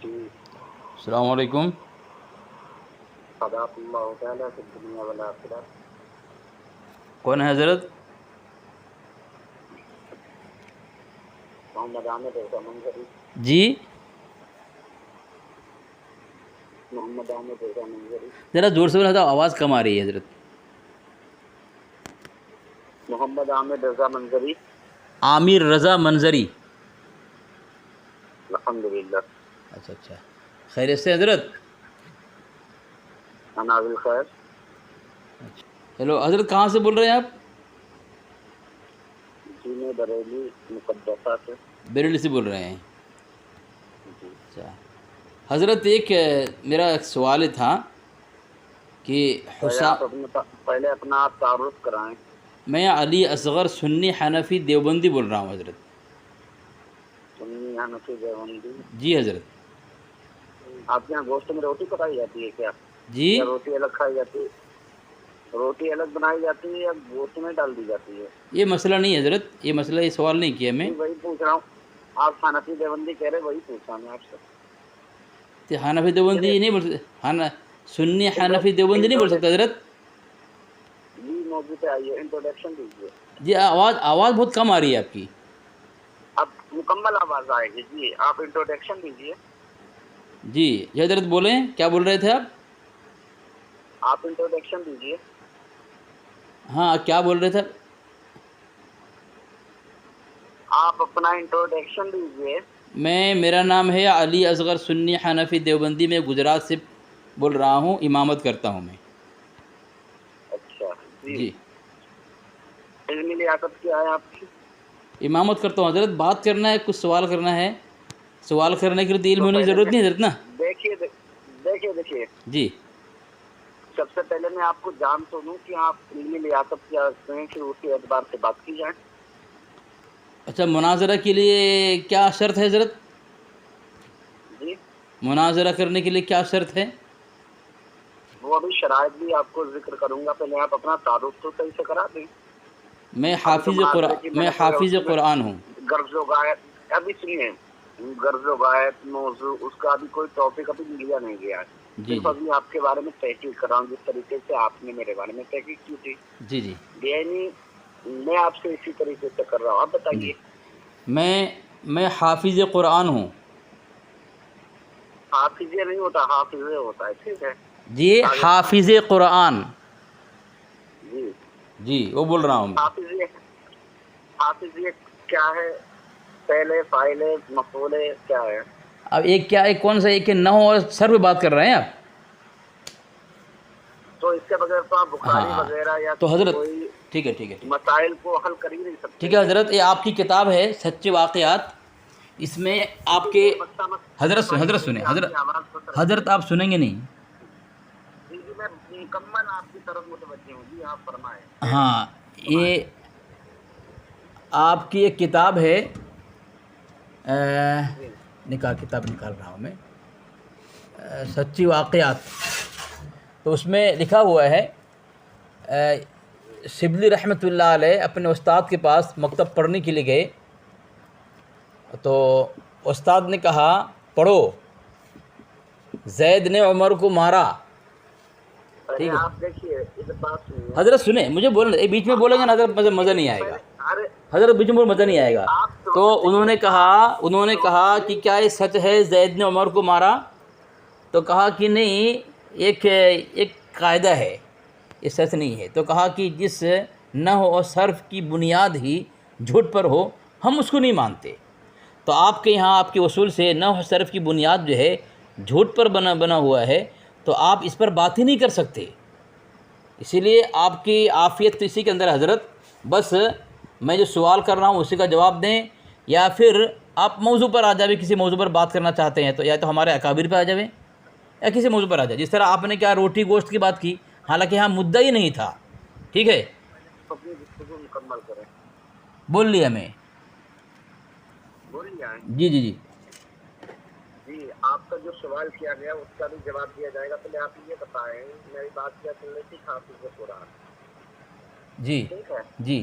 جی السلام علیکم. حضرت اللہ تعالیٰ کی دنیا والا آخرت. کون ہے حضرت؟ محمد عامر رضا منظری. جی محمد عامر رضا منظری. ذرا زور سے بولا تھا، آواز کم آ رہی ہے حضرت. محمد عامر رضا منظری. عامر رضا منظری. الحمدللہ. اچھا خیریت سے حضرت؟ انا بالخیر. چلو حضرت، کہاں سے بول رہے ہیں آپ؟ جی میں بریلی مقدسہ سے. بیریلی سے بول رہے ہیں. جی اچھا حضرت، ایک میرا ایک سوال تھا کہ پہلے اپنا آپ تعارف کرائیں. میں علی اصغر سنی حنفی دیوبندی بول رہا ہوں حضرت. سنی حنفی دیوبندی. جی حضرت. آپ کے یہاں گوشت میں روٹی پکائی جاتی ہے کیا؟ جی یا روٹی الگ کھائی جاتی ہے؟ روٹی الگ بنائی جاتی ہے یا گوشت میں ڈال دی جاتی ہے؟ یہ مسئلہ نہیں حضرت، یہ سوال نہیں کیا میں. جی وہی پوچھ رہا ہوں. آپ حنفی دیوبندی کہہ رہے، وہی پوچھ رہا ہوں میں آپ سے. تو حنفی دیوبندی یہ نہیں بول سکتے، سنی حنفی دیوبندی نہیں بول سکتے حضرت. جی موضوع پہ آئیے، انٹروڈکشن دیجیے. جی آواز بہت کم آ رہی ہے آپ کی. اب مکمل آواز آئے گی. جی آپ انٹروڈکشن دیجیے. جی حضرت بولیں، کیا بول رہے تھے آپ؟ آپ انٹروڈکشن دیجیے. ہاں کیا بول رہے تھے؟ آپ اپنا انٹروڈکشن دیجیے. میرا نام ہے علی اصغر سنی حنفی دیوبندی. میں گجرات سے بول رہا ہوں، امامت کرتا ہوں میں. اچھا جی علمی لیاقت کیا ہے آپ کی؟ امامت کرتا ہوں حضرت. بات کرنا ہے، کچھ سوال کرنا ہے. سوال کرنے کے لیے علم تو ہونے کی پہلے ضرورت میں نہیں حضرت نا. دیکھیے جی سب سے پہلے میں آپ کو جان تو دوں کہ آپ علمی لیاقت کیا رکھتے ہیں، پھر اسی اعتبار سے بات کی جائے. اچھا، مناظرہ کے لیے کیا شرط ہے حضرت؟ جی مناظرہ کرنے کے لیے کیا شرط ہے؟ وہ ابھی شرائط بھی آپ کو ذکر کروں گا. پہلے آپ اپنا تعارف تو صحیح سے کرا دیں. میں ابھی تو حافظ مناظرے کی قرآن میں میں نے حافظ قرآن ہوں. غرض و غایت ابھی سنیے. غرض و غایت موضوع اس کا ابھی کوئی ٹاپک ابھی لیا نہیں گیا ہے. جی صرف جی ابھی آپ کے بارے میں تحقیق کر رہا ہوں، جس طریقے سے آپ نے میرے بارے میں تحقیق کی تھی. جی جی یعنی میں آپ سے اسی طریقے سے کر رہا ہوں. آپ جی بتائیے. میں حافظ قرآن ہوں. حافظیہ نہیں ہوتا، حافظے ہوتا ہے. ٹھیک ہے. جی آگے. حافظ قرآن. جی جی وہ بول رہا ہوں میں. حافظیہ کیا ہے؟ پہلے فاعل مفعول کیا ہے؟ اب ایک کون سا، ایک نحو اور صرف پہ بات کر رہے ہیں آپ؟ تو اس کے بغیر تو آپ ہاں بخاری ہاں وغیرہ یا تو حضرت کوئی ٹھیک ہے. مسائل کو حل کر ہی نہیں سکتے ٹھیک ہے ہیں. حضرت، یہ آپ کی کتاب ہے سچے واقعات. اس میں آپ کے حضرت سنیں حضرت آپ سنیں گے نہیں. جی میں مکمل آپ کی طرف متوجہ ہوں. جی آپ فرمائیں. ہاں یہ آپ کی ایک کتاب ہے، کتاب نکال رہا ہوں میں، سچی واقعات. تو اس میں لکھا ہوا ہے، شبلی رحمۃ اللہ علیہ اپنے استاد کے پاس مکتب پڑھنے کے لیے گئے. تو استاد نے کہا پڑھو. زید نے عمر کو مارا. پہلے ٹھیک ہے آپ دیکھیے ایک بات سنیے. حضرت سنیں، مجھے بولنا، بیچ میں بولیں گے نا حضرت، مزہ نہیں آئے گا. حضرت بیچ میں مزہ نہیں آئے گا. تو انہوں نے کہا کہ کیا یہ سچ ہے زید نے عمر کو مارا؟ تو کہا کہ نہیں، ایک قاعدہ ہے، یہ سچ نہیں ہے. تو کہا کہ جس نحو اور صرف کی بنیاد ہی جھوٹ پر ہو، ہم اس کو نہیں مانتے. تو آپ کے یہاں آپ کے اصول سے نحو صرف کی بنیاد جو ہے جھوٹ پر بنا ہوا ہے، تو آپ اس پر بات ہی نہیں کر سکتے. اسی لیے آپ کی عافیت تو اسی کے اندر ہے حضرت. بس میں جو سوال کر رہا ہوں اسی کا جواب دیں، یا پھر آپ موضوع پر آ جائیں. کسی موضوع پر بات کرنا چاہتے ہیں تو یا تو ہمارے اکابر پہ آ جائیں یا کسی موضوع پر آ جائیں. جس طرح آپ نے کیا روٹی گوشت کی بات کی، حالانکہ یہاں مدعا ہی نہیں تھا. ٹھیک ہے، اپنی گفتگو مکمل کریں. بول لیا میں. بول جائیں. جی جی جی جی آپ کا جو سوال کیا گیا اس کا بھی جواب دیا جائے گا. پہلے آپ یہ بتائیں، میری بات کیا چل رہی تھی حافظ قرآن. جی ٹھیک ہے. جی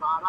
12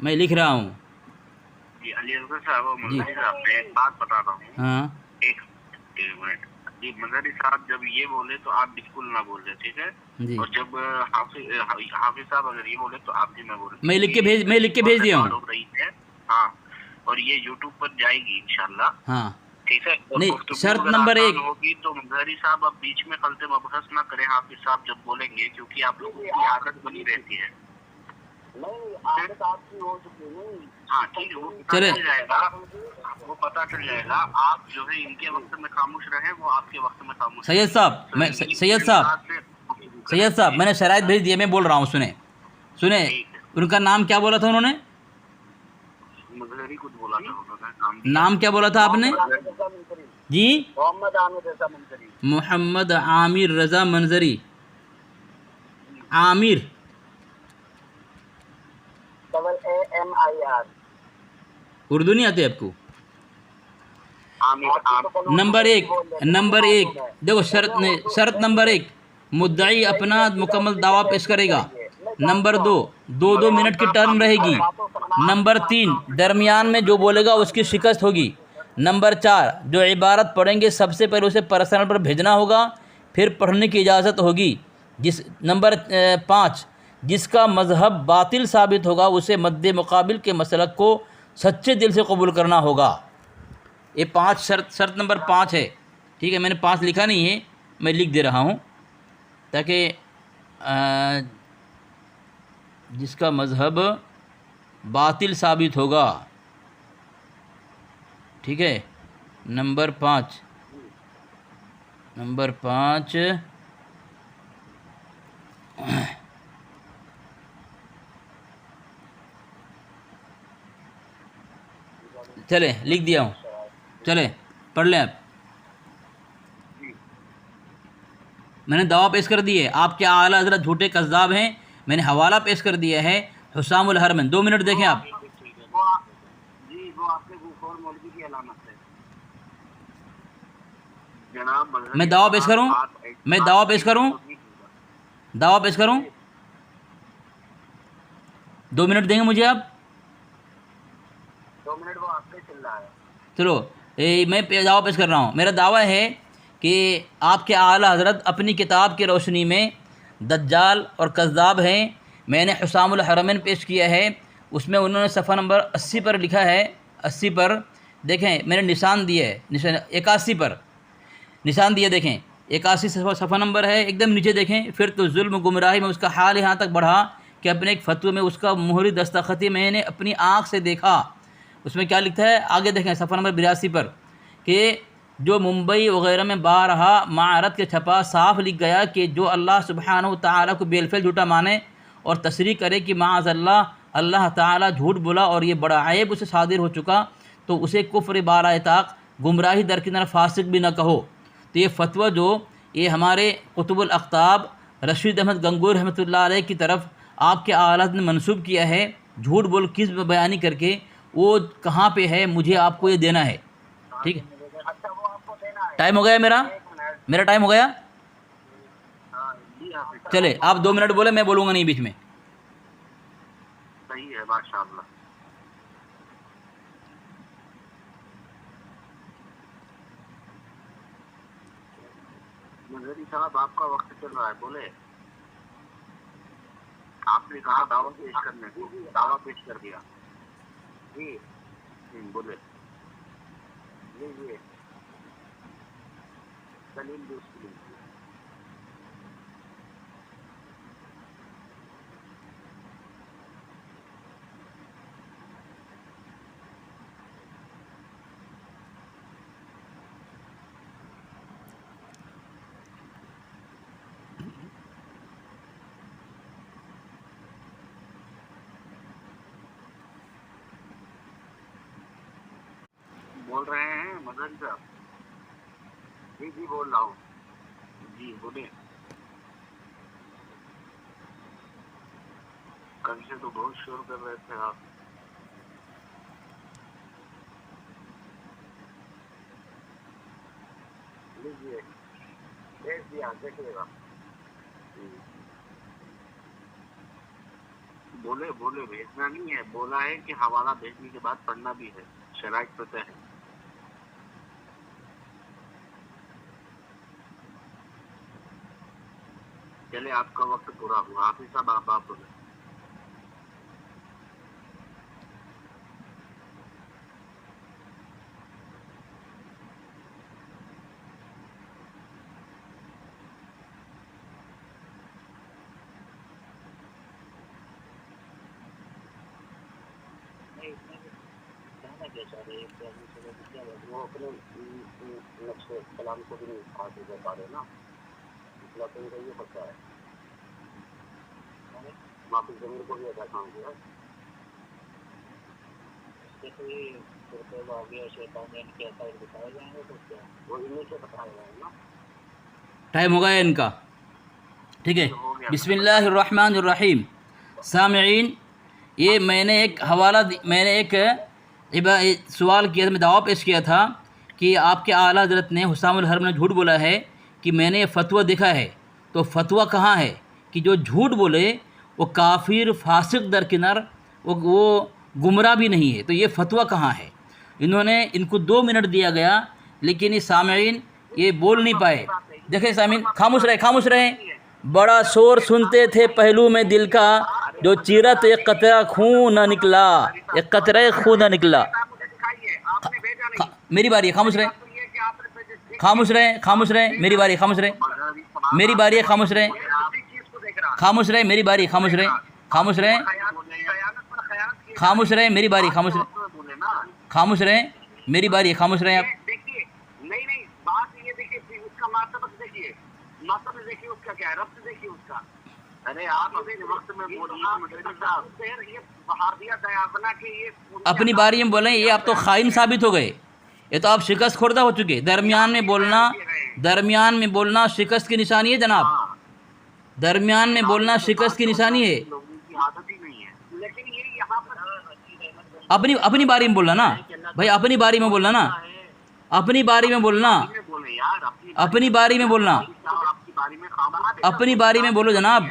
میں لکھ رہا ہوں. جی علی اصغر صاحب اور منظری صاحب میں ایک بات بتاتا ہوں. ہاں ایک منٹ. جی منظری صاحب جب یہ بولے تو آپ بالکل نہ بول رہے, ٹھیک ہے. جی اور جب حافظ صاحب اگر یہ بولے تو آپ بھی نہ بول رہے. میں لکھ کے بھیج دیا ہوں. ہو رہی ہے ہاں, اور یہ یوٹیوب پر جائے گی انشاءاللہ, ہاں ٹھیک ہے. اور نہیں, گفتگو شرط اگر نمبر آسان 1. ہوگی تو منظری صاحب اب بیچ میں خلط مبحث نہ کریں حافظ صاحب جب بولیں گے, کیونکہ آپ لوگوں کی عادت بنی رہتی ہے. نہیں عادت آپ کی ہو چکی نہیں. ہاں ٹھیک ہے, وہ پتہ چل جائے گا, وہ پتہ چل جائے گا. آپ جو ہے ان کے وقت میں خاموش رہیں, وہ آپ کے وقت میں خاموش رہیں. سید صاحب میں سید صاحب میں نے شرائط بھیج دیے, میں بول رہا ہوں سنیں. ان کا نام کیا بولا تھا انہوں نے؟ مظہری کچھ بولا تھا انہوں نے. نام کیا بولا تھا آپ نے؟ جی محمد عامر رضا منظری. محمد عامر رضا منظری. عامر AMIR. اردو نہیں آتی آپ کو؟ نمبر ایک دیکھو, شرط نمبر 1, مدعی اپنا مکمل دعویٰ پیش کرے گا. نمبر 2, 2 منٹ کی ٹرم رہے گی. نمبر 3, درمیان میں جو بولے گا اس کی شکست ہوگی. نمبر 4, جو عبارت پڑھیں گے سب سے پہلے اسے پرسنل پر بھیجنا ہوگا, پھر پڑھنے کی اجازت ہوگی. نمبر 5, جس کا مذہب باطل ثابت ہوگا اسے مد مقابل کے مسلک کو سچے دل سے قبول کرنا ہوگا. یہ 5 شرط نمبر 5 ہے, ٹھیک ہے. میں نے 5 لکھا نہیں ہے, میں لکھ دے رہا ہوں تاکہ جس کا مذہب باطل ثابت ہوگا, ٹھیک ہے. نمبر 5 چلے لکھ دیا ہوں, چلے پڑھ لیں آپ. میں نے دعویٰ پیش کر دی ہے, آپ کے اعلیٰ حضرت جھوٹے کذاب ہیں. میں نے حوالہ پیش کر دیا ہے حسام الحرمین. 2 منٹ دیکھیں آپ. جی وہ آپ کے غفور مولوی کی علامت ہے جناب. میں دعویٰ پیش کروں 2 منٹ دیں گے مجھے آپ؟ 2 منٹ وہ آپ سے چل رہا ہے. چلو میں دعویٰ پیش کر رہا ہوں. میرا دعویٰ ہے کہ آپ کے اعلیٰ حضرت اپنی کتاب کی روشنی میں دجال اور کذاب ہیں. میں نے حسام الحرمین پیش کیا ہے, اس میں انہوں نے صفحہ نمبر 80 پر لکھا ہے. 80 پر دیکھیں, میں نے نشان دیا ہے, 81 پر نشان دیا, دیکھیں 81 صفحہ نمبر ہے, ایک دم نیچے دیکھیں. پھر تو ظلم گمراہی میں اس کا حال یہاں تک بڑھا کہ اپنے ایک فتوے میں اس کا مہری دستخطی میں نے اپنی آنکھ سے دیکھا. اس میں کیا لکھتا ہے آگے دیکھیں صفحہ نمبر 82 پر, کہ جو ممبئی وغیرہ میں بارہا معارت کے چھپا صاف لکھ گیا کہ جو اللہ سبحانہ و تعالیٰ کو بالفعل جھوٹا مانے اور تصریح کرے کہ معاذ اللہ تعالیٰ جھوٹ بولا اور یہ بڑا عیب اسے صادر ہو چکا, تو اسے کفر بالا اطاق گمراہی درکنار فاسق بھی نہ کہو. تو یہ فتویٰ جو یہ ہمارے قطب الاقطاب رشید احمد گنگور رحمۃ اللہ علیہ کی طرف آپ کے اعلیٰ نے منسوب کیا ہے, جھوٹ بول کذب بیانی کر کے, وہ کہاں پہ ہے مجھے آپ کو یہ دینا ہے, ٹھیک ہے. ٹائم ہو گیا میرا ٹائم ہو گیا. چلے آپ 2 منٹ بولے, میں بولوں گا نہیں بیچ میں. صحیح ہے ماشاءاللہ. منظری صاحب آپ کا وقت چل رہا ہے, بولے. آپ نے کہا دعویٰ پیش کرنے کو, دعویٰ پیش کر دیا. جی بولے. یہ دلیل بھی اس کی لیجیے. بول رہے ہیں مدن صاحب؟ جی بول رہا ہوں. جی بولے. کل سے تو بہت شور کر رہے تھے آپ. لیجیے بھیج دیا, دیکھیے گا. بولے بھیجنا نہیں ہے، بولا ہے کہ حوالہ بھیجنے کے بعد پڑھنا بھی ہے، شرائط پتہ ہے. چلے آپ کا وقت پورا ہوا. حافظ صاحب آپ بولے. وہ اپنے نقش کلام کو بھی نہیں حاصل کر پا رہے نا، اصلاح تو ان کا یہ پتہ ہے. معافی ضمیر کو بھی ایسا کام کیا وہ انہیں سے بتایا جائے نا. ٹائم ہو گیا ان کا. ٹھیک ہے. بسم اللہ الرحمن الرحیم. سامعین، یہ میں نے ایک سوال کیا تھا، میں دعویٰ پیش کیا تھا کہ آپ کے اعلیٰ حضرت نے حسام الحرب نے جھوٹ بولا ہے کہ میں نے یہ فتویٰ دیکھا ہے. تو فتویٰ کہاں ہے کہ جو جھوٹ بولے وہ کافر فاسق درکنار، وہ گمراہ بھی نہیں ہے. تو یہ فتویٰ کہاں ہے؟ ان کو 2 منٹ دیا گیا لیکن یہ سامعین یہ بول نہیں پائے. دیکھیں سامعین، خاموش رہیں. بڑا شور سنتے تھے پہلو میں دل کا، جو چیرا تو ایک قطرہ خون نہ نکلا، ایک قطرہ خون نہ نکلا. میری باری ہے، خاموش رہیں. میری باری ہے، خاموش رہیں. میری باری ہے، خاموش رہیں. میری باری ہے، خاموش رہیں. میری باری، خاموش رہیں. میری باری ہے، خاموش رہیں. آپ نہیں بات یہ دیکھیے، اس کا مرتبہ دیکھیے، مرتبہ دیکھیے اس کا کیا ہے، ربط دیکھیے اس کا. ارے آپ اپنے وقت میں اپنی باری میں بولیں. یہ آپ تو خائن ثابت ہو گئے، یہ تو آپ شکست خوردہ ہو چکے. درمیان میں بولنا شکست کی نشانی ہے جناب. درمیان میں بولنا شکست کی نشانی ہے. اپنی باری میں بولنا نا بھائی، اپنی باری میں بولنا نا، اپنی باری میں بولنا، اپنی باری میں بولنا، اپنی باری میں بولو جناب.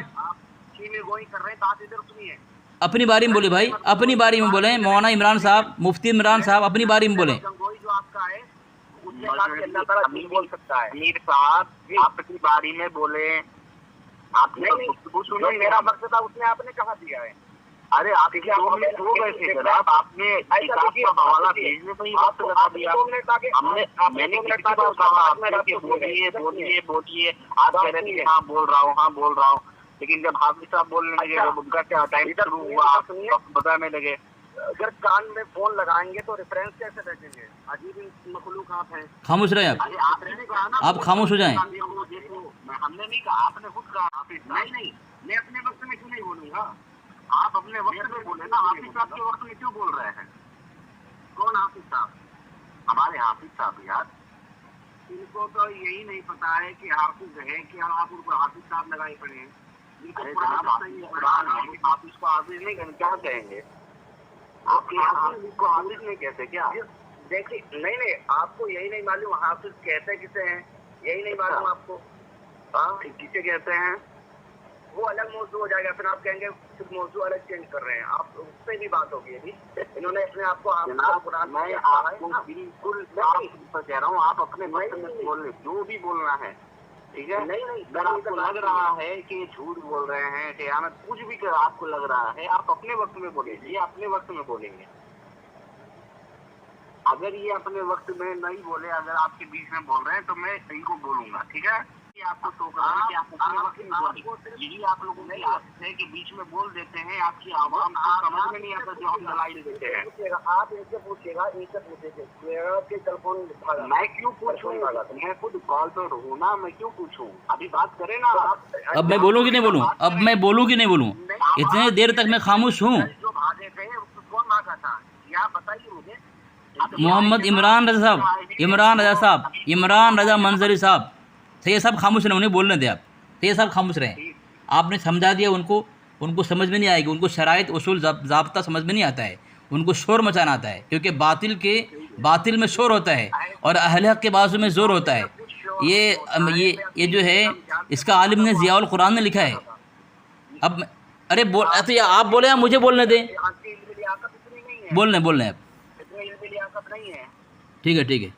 اپنی باری میں بولے بھائی، اپنی باری میں بولیں. مولانا عمران صاحب، مفتی عمران صاحب اپنی باری میں بولیں. بول سکتا ہے امیر صاحب، آپ اپنی باری میں بولے. آپ نے میرا مقصد تھا، اس نے آپ نے کہاں دیا ہے. ارے آپ کے 2 منٹ ہو گئے تھے جناب، آپ نے کتاب کا حوالہ بھیجنے میں ہی وقت لگا دیا. میں نے کتنی بار کہا آپ نے کہ بولیے. آپ کہہ رہے تھے ہاں بول رہا ہوں. لیکن جب حافظ صاحب بولنے لگے، جب ان کا کیا ٹائم شروع ہوا، آپ بتانے لگے. اگر کان میں فون لگائیں گے تو ریفرنس کیسے بیٹھیں گے؟ عجیب مخلوق آپ ہیں. خاموش رہیں آپ خاموش ہو جائیں. ہم نے نہیں کہا، آپ نے خود کہا. نہیں میں اپنے وقت میں کیوں نہیں بولوں گا؟ آپ اپنے وقت میں بولے نا. حافظ صاحب کے وقت میں کیوں بول رہے ہیں؟ کون حافظ صاحب؟ ہمارے حافظ صاحب یار. ان کو تو یہی نہیں پتا ہے کہ حافظ ہے کہ آپ ان کو حافظ صاحب لگائے پڑے ہیں. حافظ کو حافظ نہیں کہیں، کیا کہیں گے؟ آپ حافظ کو حافظ نہیں کہتے کیا؟ دیکھیے نہیں آپ کو یہی نہیں معلوم حافظ کہتے کسے ہیں؟ یہی نہیں معلوم آپ کو؟ ہاں کسے کہتے ہیں؟ وہ الگ موضوع ہو جائے گا، پھر آپ کہیں گے صرف موضوع الگ چینج کر رہے ہیں. آپ اس پہ بھی بات ہوگی. ابھی انہوں نے اپنے آپ کو میں آپ کو بالکل کہہ رہا ہوں، آپ اپنے وقت میں بول رہے، جو بھی بولنا ہے ٹھیک ہے. نہیں اگر آپ کو لگ رہا ہے کہ جھوٹ بول رہے ہیں، قیامت کچھ بھی آپ کو لگ رہا ہے، آپ اپنے وقت میں بولیں گے. یہ اپنے وقت میں بولیں گے. اگر یہ اپنے وقت میں نہیں بولے، اگر آپ کے بیچ میں بول رہے ہیں تو میں ان کو بولوں گا. ٹھیک ہے. آپ کو ٹوک رہا ہے کہ آپ اپنے وقت میں بولیں. یہی آپ لوگوں کی عادت ہے کہ بیچ میں بول دیتے ہیں. آپ کی عوام کو سمجھ میں نہیں آتا جو ہم دلائل دیتے ہیں. آپ ان سے پوچھیے گا، ان سے پوچھے گا. میں کیوں پوچھوں؟ میں خود کال پہ رہوں نا، میں کیوں پوچھوں؟ ابھی بات کریں نا. اب میں بولوں کہ نہیں بولوں؟ اتنے دیر تک میں خاموش ہوں. جو بھاگے تھے کون بھاگا تھا؟ یہ آپ بتائیے مجھے. محمد عمران رضا صاحب، عمران رضا منظری صاحب. سید صاحب خاموش رہیں، انہیں بولنے دیں. آپ سید صاحب خاموش رہیں. آپ نے سمجھا دیا ان کو سمجھ میں نہیں آئے گی. ان کو شرائط اصول ضابطہ سمجھ میں نہیں آتا ہے. ان کو شور مچانا آتا ہے، کیونکہ باطل میں شور ہوتا ہے اور اہل حق کے بازو میں زور ہوتا ہے. یہ جو ہے اس کا عالم نے ضیاء القرآن نے لکھا ہے. ارے تو یہ آپ بولے یا مجھے بولنے دیں؟ آپ کی علمی لیاقت اتنی نہیں ہے، بول لیں آپ. اتنی علمی لیاقت نہیں ہے. ٹھیک ہے.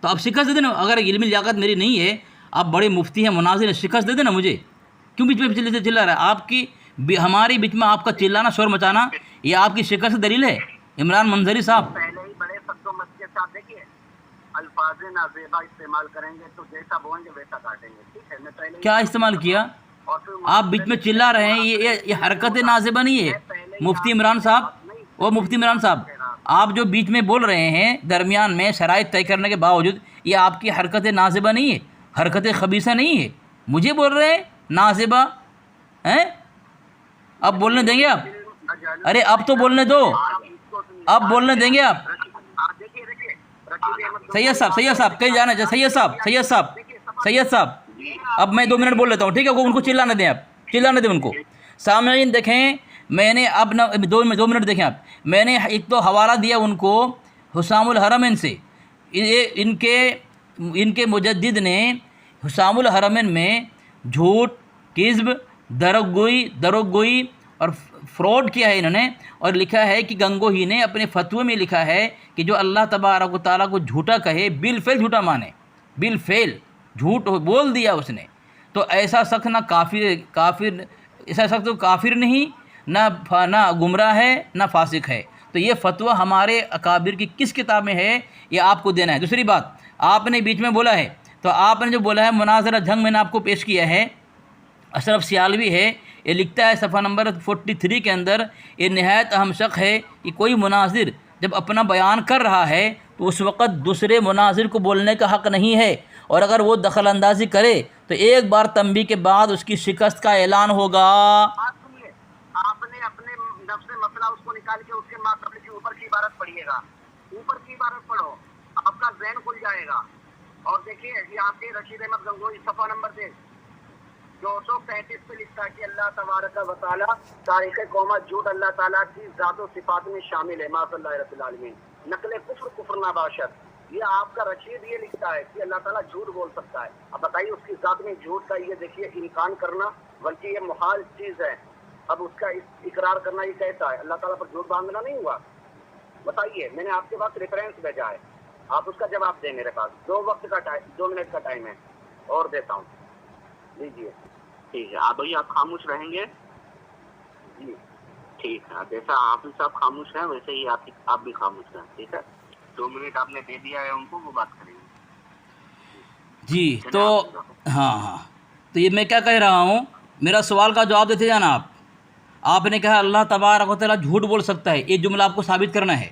تو آپ شکست دے دیں نا. اگر علمی لیاقت میری نہیں ہے، آپ بڑے مفتی ہیں، مناظر ہیں، شکست دے دیں نا مجھے. کیوں بیچ میں چلا رہا ہے؟ آپ کی ہماری بیچ میں آپ کا چلانا، شور مچانا، یہ آپ کی شکست دلیل ہے عمران منظری صاحب. پہلے ہی بڑے سخت و مت کے ساتھ دیکھیے، الفاظ نازیبا استعمال کریں گے تو جیسا بولیں گے ویسا کاٹیں گے. ٹھیک ہے، میں پہلے کیا استعمال کیا؟ اور پھر آپ بیچ میں چلا رہے ہیں، یہ حرکت نازیبہ نہیں ہے. مفتی عمران صاحب، وہ مفتی عمران صاحب، آپ جو بیچ میں بول رہے ہیں درمیان میں شرائط طے کرنے کے باوجود، یہ آپ کی حرکت نازیبہ نہیں ہے، حرکت خبیثہ نہیں ہے. مجھے بول رہے ہیں نازیبہ ہیں؟ اب بولنے دیں گے آپ؟ ارے اب تو بولنے دو، اب بولنے دیں گے آپ؟ سید صاحب کہیں جانا چاہیے. سید صاحب اب میں 2 منٹ بول لیتا ہوں، ٹھیک ہے؟ ان کو چلانے دیں، آپ چلانے دیں ان کو. سامعین دیکھیں، میں نے اب 2 منٹ دیکھیں آپ. میں نے ایک تو حوالہ دیا ان کو حسام الحرمین سے. ان کے مجدد نے حسام الحرمین میں جھوٹ، کذب، دروغگوئی اور فراڈ کیا ہے انہوں نے. اور لکھا ہے کہ گنگوہی نے اپنے فتوے میں لکھا ہے کہ جو اللہ تبارک و تعالیٰ کو جھوٹا کہے، بالفعل جھوٹا مانے، بالفعل جھوٹ بول دیا اس نے. تو ایسا شخص نہ ایسا شخص تو کافر نہیں، نہ گمراہ ہے، نہ فاسق ہے. تو یہ فتویٰ ہمارے اکابر کی کس کتاب میں ہے، یہ آپ کو دینا ہے. دوسری بات، آپ نے بیچ میں بولا ہے، تو آپ نے جو بولا ہے مناظرہ جنگ میں نے آپ کو پیش کیا ہے، اشرف سیالوی ہے، یہ لکھتا ہے صفحہ نمبر 43 کے اندر، یہ نہایت اہم شق ہے کہ کوئی مناظر جب اپنا بیان کر رہا ہے تو اس وقت دوسرے مناظر کو بولنے کا حق نہیں ہے، اور اگر وہ دخل اندازی کرے تو ایک بار تنبیہ کے بعد اس کی شکست کا اعلان ہوگا. آپ نے اپنے نفس مسئلہ اس کو نکال کے اس کے ماقبل کے اوپر کی عبارت پڑھیے گا، اوپر کی عبارت پڑھو، آپ کا ذہن کھل جائے گا. اور دیکھیے یہ آپ کے رشید احمد گنگوہی صفحہ نمبر 235 پہ لکھتا ہے کہ اللہ تبارک و تعالیٰ تاریخ قوما جھوٹ اللہ تعالیٰ کی ذات و صفات میں شامل ہے، معاذ اللہ رب العالمین، نقل کفر نباشت. یہ آپ کا رشید یہ لکھتا ہے کہ اللہ تعالیٰ جھوٹ بول سکتا ہے. اب بتائیے اس کی ذات میں جھوٹ کا یہ دیکھیے انکار کرنا، بلکہ یہ محال چیز ہے. اب اس کا اقرار کرنا یہ کیسا ہے؟ اللہ تعالیٰ پر جھوٹ باندھنا نہیں ہوا؟ بتائیے، میں نے آپ کے پاس ریفرنس بھیجا ہے، آپ اس کا جواب دیں. میرے پاس 2 منٹ کا ٹائم ہے اور دیتا ہوں، لیجیے. ٹھیک ہے، آپ خاموش رہیں گے؟ جی ٹھیک ہے، جیسا حافظ صاحب خاموش ہیں ویسے ہی آپ بھی خاموش رہیں. ٹھیک ہے، 2 منٹ آپ نے دے دیا ہے ان کو، وہ بات کریں گے. جی تو ہاں تو یہ میں کیا کہہ رہا ہوں، میرا سوال کا جواب دیتے جانا. آپ نے کہا اللہ تبارک و تعالیٰ جھوٹ بول سکتا ہے، یہ جملہ آپ کو ثابت کرنا ہے.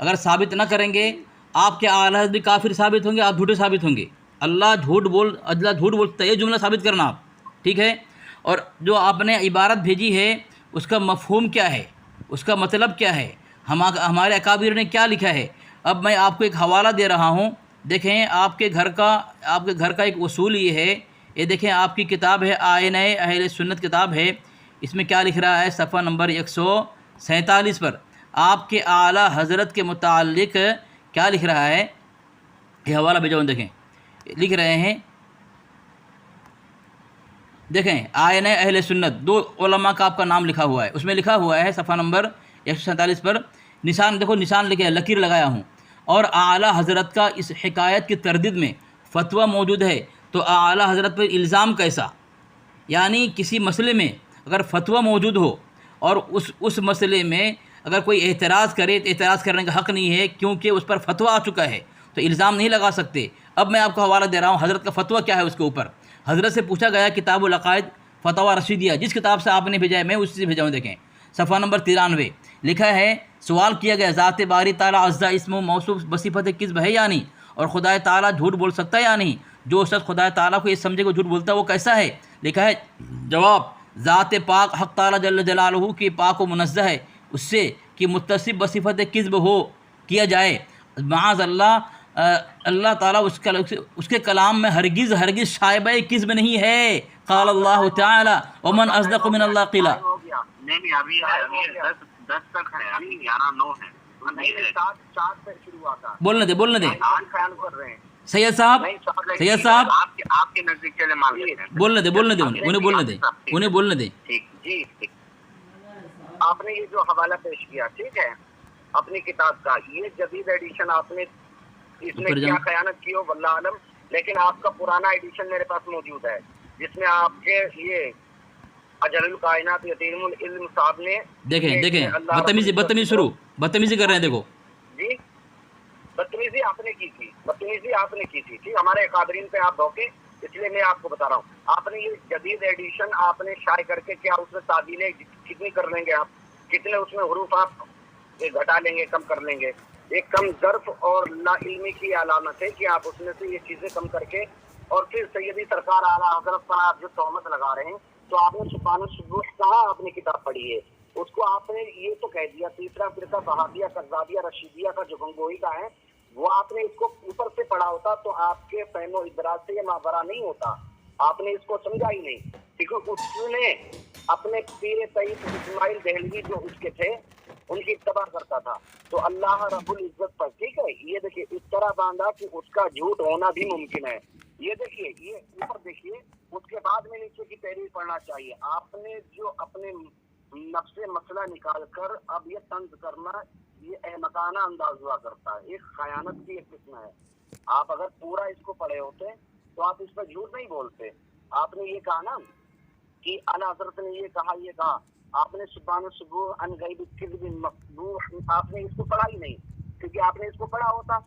اگر ثابت نہ کریں گے، آپ کے اعلیٰ حضرت بھی کافر ثابت ہوں گے، آپ جھوٹے ثابت ہوں گے. اللہ جھوٹ بولتا ہے، یہ جملہ ثابت کرنا آپ. ٹھیک ہے؟ اور جو آپ نے عبارت بھیجی ہے اس کا مفہوم کیا ہے، اس کا مطلب کیا ہے، ہمارے اکابر نے کیا لکھا ہے. اب میں آپ کو ایک حوالہ دے رہا ہوں، دیکھیں آپ کے گھر کا ایک اصول یہ ہے. یہ دیکھیں آپ کی کتاب ہے آئینہ اہل سنت کتاب ہے، اس میں کیا لکھ رہا ہے صفحہ نمبر 147 پر آپ کے اعلیٰ حضرت کے متعلق کیا لکھ رہا ہے. یہ حوالہ بھیجا ہوں، دیکھیں لکھ رہے ہیں، دیکھیں آئینہ اہل سنت، 2 علماء کا آپ کا نام لکھا ہوا ہے، اس میں لکھا ہوا ہے صفحہ نمبر 147 پر نشان، دیکھو نشان لکھے لکیر لگایا ہوں. اور اعلیٰ حضرت کا اس حکایت کی تردید میں فتویٰ موجود ہے. تو اعلیٰ حضرت پر الزام کیسا؟ یعنی کسی مسئلے میں اگر فتویٰ موجود ہو اور اس مسئلے میں اگر کوئی اعتراض کرے تو اعتراض کرنے کا حق نہیں ہے، کیونکہ اس پر فتویٰ آ چکا ہے، تو الزام نہیں لگا سکتے. اب میں آپ کو حوالہ دے رہا ہوں، حضرت کا فتویٰ کیا ہے اس کے اوپر. حضرت سے پوچھا گیا کتاب العقائد فتاوی رشیدیہ، جس کتاب سے آپ نے بھیجا ہے میں اسی سے بھیجا ہوں. دیکھیں صفحہ نمبر 93 لکھا ہے، سوال کیا گیا ذات باری تعالیٰ عزہ اسم و موصوف بصفت کذب ہے یا نہیں، اور خدا تعالیٰ جھوٹ بول سکتا ہے یا نہیں. جو شخص خدا تعالیٰ کو یہ سمجھے کہ جھوٹ بولتا ہے وہ کیسا ہے؟ لکھا ہے جواب، ذات پاک حق تعالیٰ جل جلالہ کی پاک و منزہ ہے اس سے کہ متصف بصفت کذب ہو کیا جائے. معاذ اللہ، اللہ تعالیٰ اس کے کلام میں ہرگز شائبہ کذب نہیں ہے. قال اللہ تعالیٰ ومن اصدق من اللہ قیلا. نہیں ابھی 10 تک ہے، ابھی 11:09 ہے. بولنے دیں سید صاحب آپ کے نزدیک چلے مان لیتے ہیں. بولنے دیں انہیں بولنے دیں. ٹھیک جی ٹھیک. آپ نے یہ جو حوالہ پیش کیا ٹھیک ہے اپنی کتاب کا, یہ جدید ایڈیشن آپ نے اس میں کیا خیانت کی ہو واللہ عالم, لیکن آپ کا پرانا ایڈیشن میرے پاس موجود ہے جس میں آپ کے یہ اجل الکائنات یتیم العلم صاحب نے دیکھیں بدتمیزی کر رہے ہیں. دیکھو جی بدتمیزی آپ نے کی تھی ٹھیک, ہمارے قادرین پہ آپ دھوکے, اس لیے میں آپ کو بتا رہا ہوں. آپ نے یہ جدید ایڈیشن آپ نے شائع کر کے کیا اس میں تعدیلیں کتنی کر لیں گے آپ, کتنے اس میں حروف آپ گھٹا لیں گے, کم کر لیں گے. ایک کم ظرف اور لا علمی کی علامت ہے کہ آپ اس میں سے یہ چیزیں کم کر کے اور پھر سیدی سرکار اعلیٰ حضرت پر آپ جو تہمت لگا رہے ہیں, تو آپ نے سبحان السبوح کہاں آپ نے کتاب پڑھی ہے, اس کو آپ نے یہ تو کہہ دیا تیسرا فرقہ وہابیہ کذابیہ رشیدیہ کا جو گنگوئی کا ہے وہ آپ نے اس کو اوپر سے پڑھا ہوتا تو آپ کے فہم و ادراک سے یہ ماورا نہیں ہوتا. آپ نے اس کو سمجھا ہی نہیں, کیونکہ اس نے اپنے پیر طیب اسماعیل دہلوی جو اس کے تھے ان کی اتباع کرتا تھا, تو اللہ رب العزت پر ٹھیک ہے یہ دیکھیے اس طرح باندھا کہ اس کا جھوٹ ہونا بھی ممکن ہے. یہ دیکھیے یہ اوپر دیکھیے, اس کے بعد میں نیچے کی تحریر پڑھنا چاہیے. آپ نے جو اپنے نفس مسئلہ نکال کر اب یہ طنز کرنا یہ احمقانہ انداز ہوا کرتا ہے, ایک خیانت کی ایک قسم ہے. آپ اگر پورا اس کو پڑھے ہوتے تو آپ اس پر جھوٹ نہیں بولتے. آپ نے یہ کہا نا کہ اعلیٰ حضرت نے یہ کہا, آپ نے سبحان السبوح عن غیب الکذب مقبوح, آپ نے اس کو پڑھا ہی نہیں, کیونکہ آپ نے اس کو پڑھا ہوتا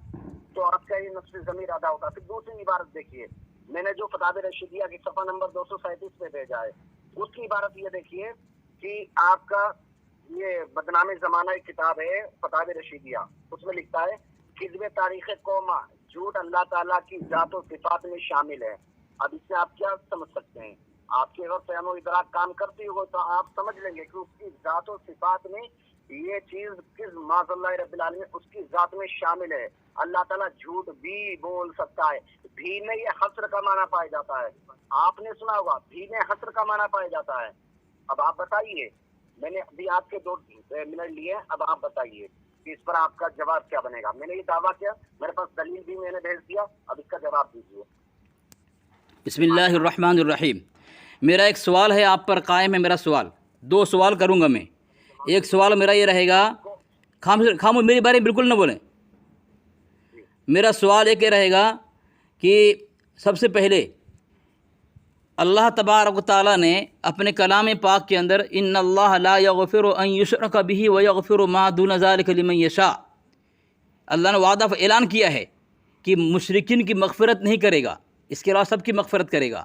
تو آپ کا یہ نفس ضمیر ادا ہوتا. پھر دوسری عبارت دیکھیے, میں نے جو فتاوی رشیدیہ کی صفحہ نمبر 237 پہ بھیجا ہے, اس کی عبارت یہ دیکھیے کہ آپ کا یہ بدنام زمانہ ایک کتاب ہے فتاوی رشیدیہ, اس میں لکھتا ہے کذب تاریخ قوما, جھوٹ اللہ تعالیٰ کی ذات و صفات میں شامل ہے. اب اس سے آپ کیا سمجھ سکتے ہیں, آپ کے اگر فہم و ادراک کام کرتی ہو تو آپ سمجھ لیں گے کہ اس کی ذات و صفات میں یہ چیز کس معاذ اللہ رب العالمین اس کی ذات میں شامل ہے. اللہ تعالیٰ جھوٹ بھی بول سکتا ہے, بھی میں یہ حسر کا معنی پایا جاتا ہے. آپ نے سنا ہوگا بھی میں حسر کا معنی پایا جاتا ہے. اب آپ بتائیے, میں نے ابھی آپ کے 2 منٹ لیے, اب آپ بتائیے کہ اس پر آپ کا جواب کیا بنے گا. میں نے یہ دعویٰ کیا, میرے پاس دلیل بھی میں نے بھیج دیا, اب اس کا جواب دیجیے. بسم اللہ الرحمن الرحیم. میرا ایک سوال ہے آپ پر قائم ہے میرا سوال, 2 سوال کروں گا میں. ایک سوال میرا یہ رہے گا, خاموش میری بارے میں بالکل نہ بولیں. میرا سوال ایک یہ رہے گا کہ سب سے پہلے اللہ تبارک و تعالیٰ نے اپنے کلام پاک کے اندر ان اللہ لا یغفر ان یشرک بہ ویغفر ما دون ذلک لمن یشاء, اللہ نے وعدہ اعلان کیا ہے کہ مشرکین کی مغفرت نہیں کرے گا, اس کے علاوہ سب کی مغفرت کرے گا.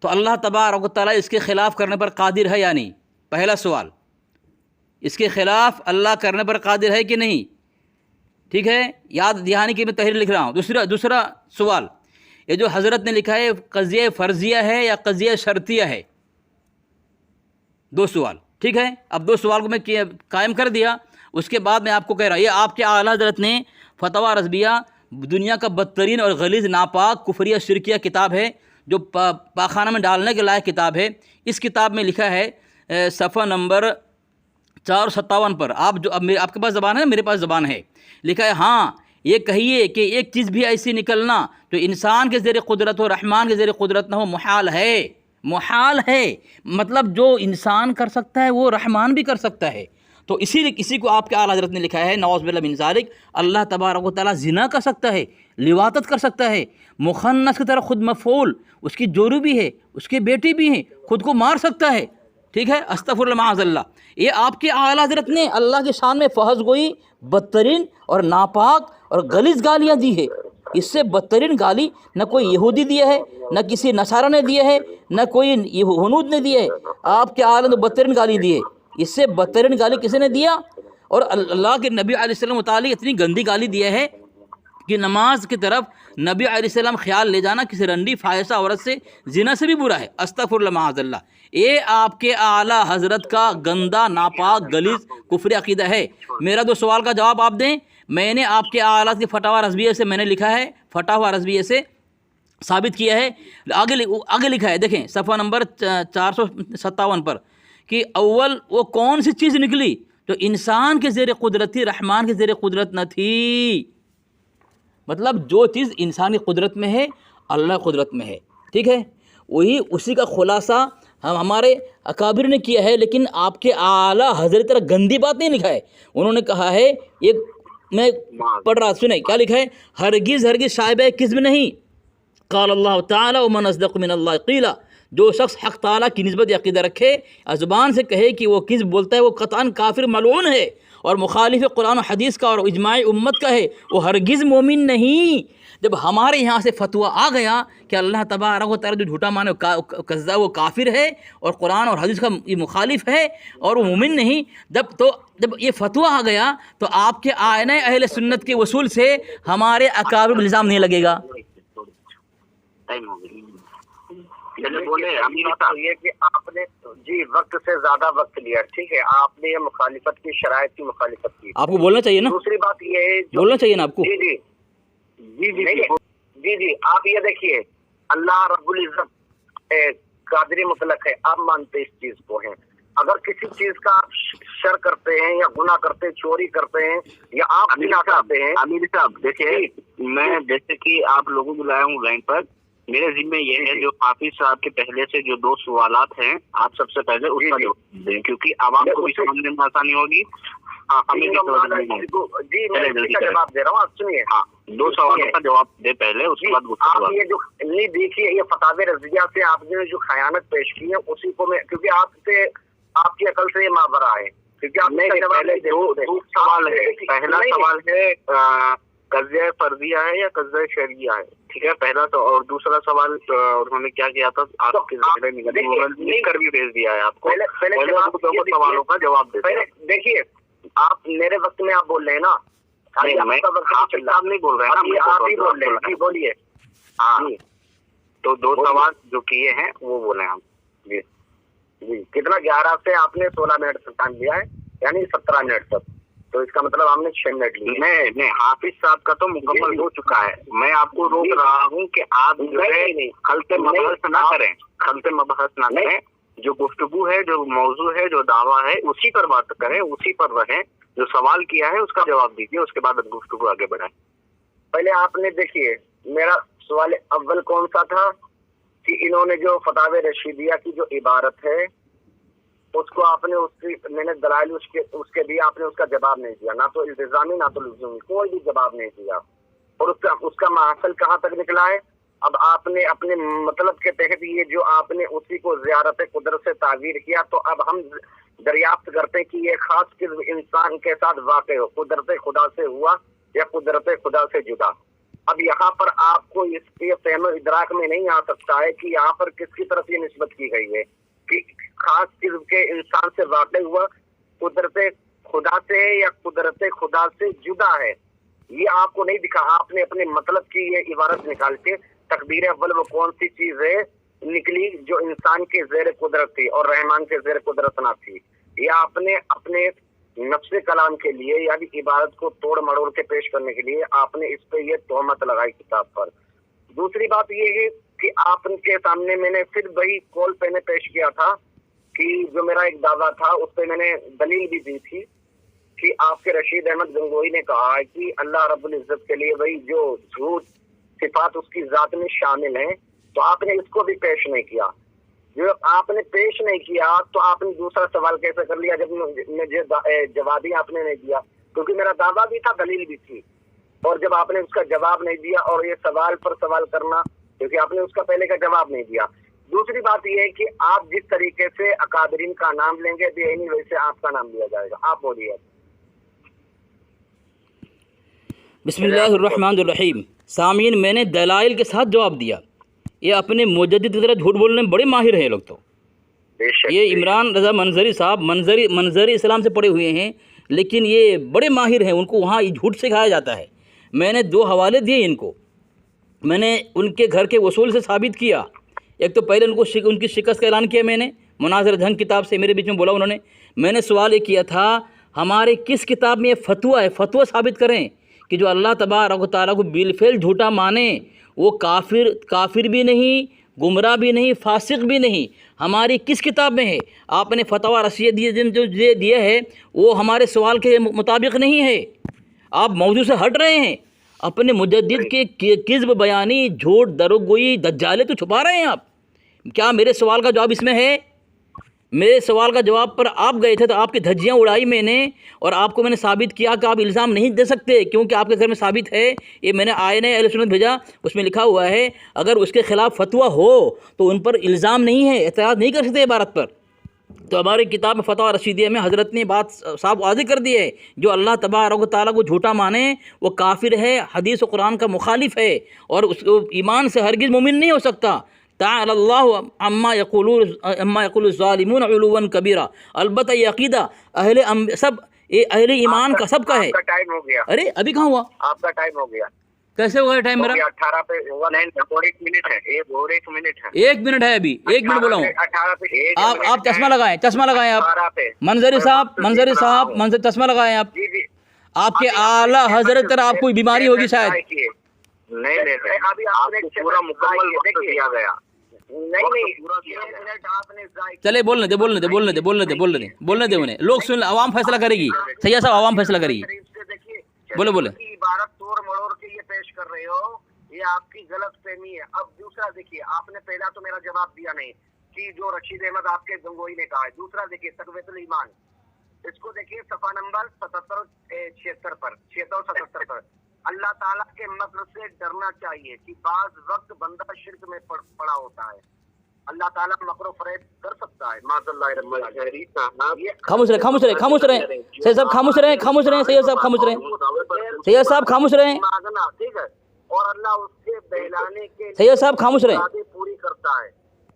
تو اللہ تبارک و تعالیٰ اس کے خلاف کرنے پر قادر ہے یا نہیں؟ پہلا سوال, اس کے خلاف اللہ کرنے پر قادر ہے کہ نہیں؟ ٹھیک ہے, یاد دہانی کی میں تحریر لکھ رہا ہوں. دوسرا سوال, یہ جو حضرت نے لکھا ہے قضیہ فرضیہ ہے یا قضیہ شرطیہ ہے؟ 2 سوال, ٹھیک ہے. اب 2 سوال کو میں قائم کر دیا, اس کے بعد میں آپ کو کہہ رہا ہوں, یہ آپ کے اعلیٰ حضرت نے فتویٰ رضویہ دنیا کا بدترین اور غلیظ ناپاک کفریہ شرکیہ کتاب ہے, جو پاخانہ میں ڈالنے کے لائق کتاب ہے. اس کتاب میں لکھا ہے صفحہ نمبر 457 پر, آپ جو اب آپ کے پاس زبان ہے, میرے پاس زبان ہے, لکھا ہے ہاں یہ کہیے کہ ایک چیز بھی ایسی نکلنا جو انسان کے زیر قدرت ہو, رحمان کے زیر قدرت نہ ہو, محال ہے. محال ہے مطلب جو انسان کر سکتا ہے وہ رحمان بھی کر سکتا ہے. تو اسی کو آپ کے اعلیٰ حضرت نے لکھا ہے نعوذ باللہ من ذالک, اللہ تبارک و تعالیٰ زنا کر سکتا ہے, لواطت کر سکتا ہے, مخنث کی طرح خود مفعول, اس کی جوڑی بھی ہے, اس کے بیٹی بھی ہیں, خود کو مار سکتا ہے. ٹھیک ہے, استغفر اللہ معاذ اللہ. یہ آپ کے اعلیٰ حضرت نے اللہ کی شان میں فحش گوئی, بدترین اور ناپاک اور غلیظ گالیاں دی ہے. اس سے بدترین گالی نہ کوئی یہودی دیا ہے, نہ کسی نصارہ نے دیا ہے, نہ کوئی ہنود نے دیا ہے. آپ کے اعلیٰ نے بدترین گالی دی ہے. اس سے بدترین گالی کسی نے دیا؟ اور اللہ کے نبی علیہ السلام متعلق اتنی گندی گالی دیا ہے کہ نماز کی طرف نبی علیہ السلام خیال لے جانا کسی رنڈی فاحشہ عورت سے, زنا سے بھی برا ہے. استغفر اللہ معاذ اللہ. یہ آپ کے اعلیٰ حضرت کا گندا ناپاک غلیظ کفری عقیدہ ہے. میرا 2 سوال کا جواب آپ دیں. میں نے آپ کے اعلیٰ کی فتاوی رضویہ سے میں نے لکھا ہے, فتاوی رضویہ سے ثابت کیا ہے. آگے لکھا ہے, دیکھیں صفحہ نمبر 457 پر, کہ اول وہ کون سی چیز نکلی جو انسان کے زیر قدرت تھی, رحمان کے زیر قدرت نہ تھی. مطلب جو چیز انسان کی قدرت میں ہے اللہ قدرت میں ہے. ٹھیک ہے, وہی اسی کا خلاصہ ہمارے اکابر نے کیا ہے، لیکن آپ کے اعلیٰ حضرت طرح گندی بات نہیں لکھا ہے. انہوں نے کہا ہے، یہ میں پڑھ رہا، سنیں کیا لکھا ہے، ہرگز ہرگز شائبہ کذب نہیں. قال اللہ تعالی ومن اصدق من اللہ قیلا، جو شخص حق تعالیٰ کی نسبت عقیدہ رکھے، زبان سے کہے کہ وہ کذب بولتا ہے، وہ قطعاً کافر ملعون ہے اور مخالف قرآن و حدیث کا اور اجماع امت کا ہے، وہ ہرگز مومن نہیں. جب ہمارے یہاں سے فتویٰ آ گیا کہ اللہ تبارک و تعالیٰ جو جھوٹا مانے کذاب وہ کافر ہے اور قرآن اور حدیث کا یہ مخالف ہے اور وہ مومن نہیں، جب یہ فتویٰ آ گیا تو آپ کے آئینہ اہل سنت کے وصول سے ہمارے اکابر پر الزام نہیں لگے گا. بولے یہ کہ آپ نے جی وقت سے زیادہ وقت لیا، ٹھیک ہے، آپ نے یہ مخالفت کی، شرائط کی مخالفت کی. آپ کو بولنا چاہیے نا، دوسری بات یہ ہے بولنا چاہیے نا آپ کو. جی جی جی جی جی جی آپ یہ دیکھیے، اللہ رب العزت قادر مطلق ہے، آپ مانتے اس چیز کو ہیں. اگر کسی چیز کا آپ شر کرتے ہیں یا گناہ کرتے ہیں، چوری کرتے ہیں یا آپ بنا کرتے ہیں. امیر صاحب دیکھیے، میں جیسے کہ آپ لوگوں کو لایا ہوں لائن پر، میرے ذمہ یہ ہے جو حافظ صاحب کے پہلے سے جو 2 سوالات ہیں، آپ سب سے پہلے اس کا جواب دیں، کیونکہ عوام کو بھی سمجھنے میں آسانی ہوگی. ہمیں جی میں اس کا جواب دے رہا ہوں، آپ سنیے. ہاں 2 سوالوں کا جواب دے پہلے، اس کے بعد آپ یہ جو نہیں دیکھیے، یہ فتاوی رضیہ سے آپ نے جو خیانت پیش کی ہے اسی کو میں، کیونکہ آپ کی عقل سے یہ ماورا ہے، کیونکہ آپ نے پہلے 2 سوال ہے. پہلا سوال ہے قضیہ فرضیہ ہے یا قضیہ شرعیہ ہے، ٹھیک ہے پہلا تو. اور دوسرا سوال انہوں نے کیا کیا تھا، آپ کے لکھ کر بھی بھیج دیا ہے آپ کو. پہلے سوالوں کا جواب دے. دیکھیے آپ میرے وقت میں آپ بول رہے ہیں نا، آپ نہیں بول رہے ہیں، آپ ہی بول رہے ہیں. بولیے. ہاں تو 2 سوال جو کیے ہیں وہ بولے ہم. جی جی کتنا 11 سے آپ نے 16 منٹ تک ٹائم لیا ہے، یعنی 17 منٹ تک، تو اس کا مطلب ہم نے 6 منٹ لیے. نہیں حافظ صاحب کا تو مکمل ہو چکا ہے. میں آپ کو روک رہا ہوں کہ آپ جو ہے خلط مبحث نہ کریں، خلط مبحث نہ کریں. جو گفتگو ہے، جو موضوع ہے، جو دعویٰ ہے، اسی پر بات کریں، اسی پر رہیں. جو سوال کیا ہے اس کا جواب دیجیے، اس کے بعد گفتگو آگے بڑھائیں. پہلے آپ نے دیکھیے میرا سوال اول کون سا تھا کہ انہوں نے جو فتاوی رشیدیہ کی جو عبارت ہے اس کو آپ نے میں نے دلائل اس کے بھی آپ نے اس کا جواب نہیں دیا، نہ تو التزامی نہ تو لزومی، کوئی بھی جواب نہیں دیا. اور اس کا محصل کہاں تک نکلا ہے؟ اب آپ نے اپنے مطلب کے تحت یہ جو آپ نے اسی کو زیارت قدرت سے تعبیر کیا، تو اب ہم دریافت کرتے کہ یہ خاص قسم انسان کے ساتھ واقع ہو، قدرت خدا سے ہوا یا قدرت خدا سے جدا. اب یہاں پر آپ کو اس کے فہم و ادراک میں نہیں آ سکتا ہے کہ یہاں پر کس کی طرف یہ نسبت کی گئی ہے کہ خاص قسم کے انسان سے واقع ہوا قدرت خدا سے یا قدرت خدا سے جدا ہے. یہ آپ کو نہیں دکھا. آپ نے اپنے مطلب کی یہ عبارت نکال کے تقدیر اول وہ کون سی چیز ہے نکلی جو انسان کے زیر قدرت تھی اور رحمان کے زیر قدرت نہ تھی. یہ آپ نے اپنے نفس کلام کے لیے یعنی عبارت کو توڑ مڑوڑ کے پیش کرنے کے لیے آپ نے اس پہ یہ تہمت لگائی کتاب پر. دوسری بات یہ ہے کہ آپ کے سامنے میں نے پھر وہی کال پہ نے پیش کیا تھا کہ جو میرا ایک دعویٰ تھا اس پہ میں نے دلیل بھی دی تھی کہ آپ کے رشید احمد گنگوئی نے کہا ہے کہ اللہ رب العزت کے لیے وہی جو جھوٹ صفات اس کی ذات میں شامل ہیں، تو آپ نے اس کو بھی پیش نہیں کیا. جو آپ نے پیش نہیں کیا تو آپ نے دوسرا سوال کیسے کر لیا جب مجھے جواب ہی آپ نے نہیں دیا؟ کیونکہ میرا دعویٰ بھی تھا، دلیل بھی تھی، اور جب آپ نے اس کا جواب نہیں دیا اور یہ سوال پر سوال کرنا، کیونکہ آپ نے اس کا پہلے کا جواب نہیں دیا. دوسری بات یہ ہے کہ آپ جس طریقے سے اکابرین کا نام لیں گے بے ویسے آپ کا نام لیا جائے گا. آپ بولیے. بسم اللہ الرحمن الرحیم. سامعین، میں نے دلائل کے ساتھ جواب دیا. یہ اپنے مجدد کی طرح جھوٹ بولنے میں بڑے ماہر ہیں لوگ. تو یہ عمران رضا منظری صاحب منظری اسلام سے پڑھے ہوئے ہیں، لیکن یہ بڑے ماہر ہیں، ان کو وہاں یہ جھوٹ سکھایا جاتا ہے. میں نے 2 حوالے دیے ان کو، میں نے ان کے گھر کے وصول سے ثابت کیا. ایک تو پہلے ان کی شکست کا اعلان کیا میں نے مناظر جھنگ کتاب سے، میرے بیچ میں بولا انہوں نے. میں نے سوال یہ کیا تھا ہمارے کس کتاب میں یہ فتویٰ ہے، فتویٰ ثابت کریں کہ جو اللہ تبارک و تعالیٰ کو بالفعل جھوٹا مانے وہ کافر بھی نہیں، گمراہ بھی نہیں، فاسق بھی نہیں. ہماری کس کتاب میں ہے؟ آپ نے فتویٰ رشید جو دیا ہے وہ ہمارے سوال کے مطابق نہیں ہے. آپ موضوع سے ہٹ رہے ہیں. اپنے مجدد کے کذب بیانی، جھوٹ، دروغگوئی، دجالے تو چھپا رہے ہیں آپ. کیا میرے سوال کا جواب اس میں ہے؟ میرے سوال کا جواب پر آپ گئے تھے تو آپ کی دھجیاں اڑائی میں نے، اور آپ کو میں نے ثابت کیا کہ آپ الزام نہیں دے سکتے کیونکہ آپ کے گھر میں ثابت ہے، یہ میں نے آئین اہل سنت بھیجا، اس میں لکھا ہوا ہے اگر اس کے خلاف فتویٰ ہو تو ان پر الزام نہیں ہے، اعتراض نہیں کر سکتے عبارت پر۔ تو ہماری کتاب میں فتویٰ رشیدیہ میں حضرت نے بات صاف واضح کر دی ہے، جو اللہ تبارک و تعالیٰ کو جھوٹا مانے وہ کافر ہے، حدیث و قرآن کا مخالف ہے، اور اس کو ایمان سے ہرگز مومن نہیں ہو سکتا۔ تعالی اللہ عما یقول الظالمون علوا کبیرہ۔ البتہ یہ عقیدہ اہل ایمان کا سب کا ہے۔ آپ کا ٹائم ہو گیا، ارے ابھی کہاں ہوا؟ آپ کا ٹائم ہو گیا، کیسے ہوا ٹائم میرا؟ 18 پہ 1 منٹ ہے، ایک منٹ ہے، 1 منٹ ہے ابھی، 1 منٹ بولا ہوں۔ 18 پہ آپ چشمہ لگائیں، چشمہ لگائیں آپ، منظری صاحب چشمہ لگائیں آپ۔ جی جی، آپ کے اعلیٰ حضرت پر آپ کو بیماری ہوگی شاید۔ نہیں ابھی آپ کو پورا مکمل وقت دیا گیا، چلے بولنے دے انہیں، لوگ سن، عوام فیصلہ کرے گی، سیاح صاحب عوام فیصلہ کرے گی۔ بولے عبارت توڑ مڑوڑ کے یہ پیش کر رہے ہو، یہ آپ کی غلط فہمی ہے۔ اب دوسرا دیکھیے، آپ نے پہلا تو میرا جواب دیا نہیں کہ جو رشید احمد آپ کے گنگوئی نے کہا ہے۔ دوسرا دیکھیے تقویۃ الایمان، اس کو دیکھیے صفحہ نمبر 76 پر اللہ تعالیٰ کے مکر سے ڈرنا چاہیے کہ بعض وقت بندہ شرک میں پڑا ہوتا ہے، اللہ تعالیٰ مکر و فریب کر سکتا ہے، معاذ اللہ رب العالمین۔ خاموش رہیں سید صاحب، خاموش رہیں سید صاحب، خاموش رہیں ٹھیک ہے، اور اللہ اس کے بہلانے کے سید صاحب خاموش رہیں۔ وعدے پوری کرتا ہے،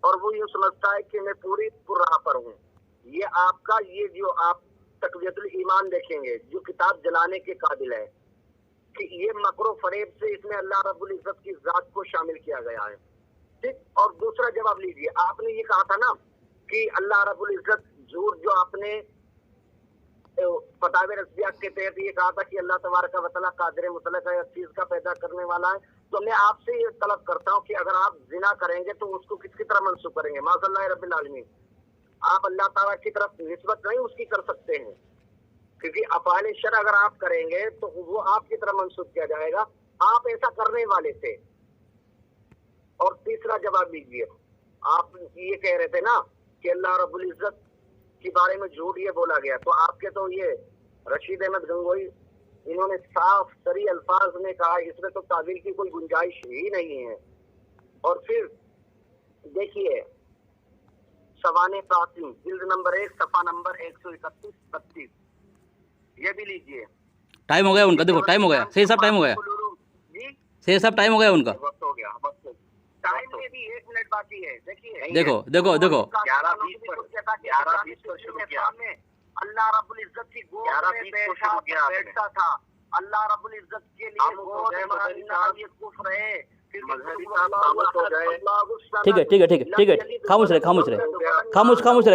اور وہ یہ سمجھتا ہے کہ میں پوری راہ پر ہوں۔ یہ آپ کا یہ جو آپ تقویۃ الایمان دیکھیں گے جو کتاب جلانے کے قابل ہے کہ یہ مکر و فریب سے اس میں اللہ رب العزت کی ذات کو شامل کیا گیا ہے، ٹھیک۔ اور دوسرا جواب لیجیے، آپ نے یہ کہا تھا نا کہ اللہ رب العزت جھوٹ، جو آپ نے فتاوی رضویہ کے تحت یہ کہا تھا کہ اللہ تبارک و تعالیٰ قادر مطلق ہے، چیز کا پیدا کرنے والا ہے، تو میں آپ سے یہ طلب کرتا ہوں کہ اگر آپ زنا کریں گے تو اس کو کس کی طرح منسوخ کریں گے؟ معاذ اللہ رب العالمین، آپ اللہ تعالیٰ کی طرف نسبت نہیں اس کی کر سکتے ہیں، کیونکہ افعال شرع اگر آپ کریں گے تو وہ آپ کی طرف منسوخ کیا جائے گا، آپ ایسا کرنے والے تھے۔ اور تیسرا جواب لیجیے، آپ یہ کہہ رہے تھے نا کہ اللہ رب العزت کے بارے میں جھوٹ یہ بولا گیا، تو آپ کے تو یہ رشید احمد گنگوئی انہوں نے صاف صریح الفاظ میں کہا اس میں تو تعویل کی کوئی گنجائش ہی نہیں ہے۔ اور پھر دیکھیے سوانح پراتین جلد نمبر 1 صفحہ نمبر 131-32، یہ بھی لیجیے۔ ٹائم ہو گیا ان کا، دیکھو ٹائم ہو گیا، سید صاحب ٹائم ہو گیا، جی سید صاحب ٹائم ہو گیا ان کا، وقت ہو گیا، ٹائم میں بھی 1 منٹ باقی ہے۔ دیکھیے دیکھو 11:20 پر شروع کیا، اللہ رب العزت کی گود میں بیٹھتا تھا، اللہ رب العزت کے لیے گود یہ کفر ہے۔ ٹھیک ہے، خاموش رہے،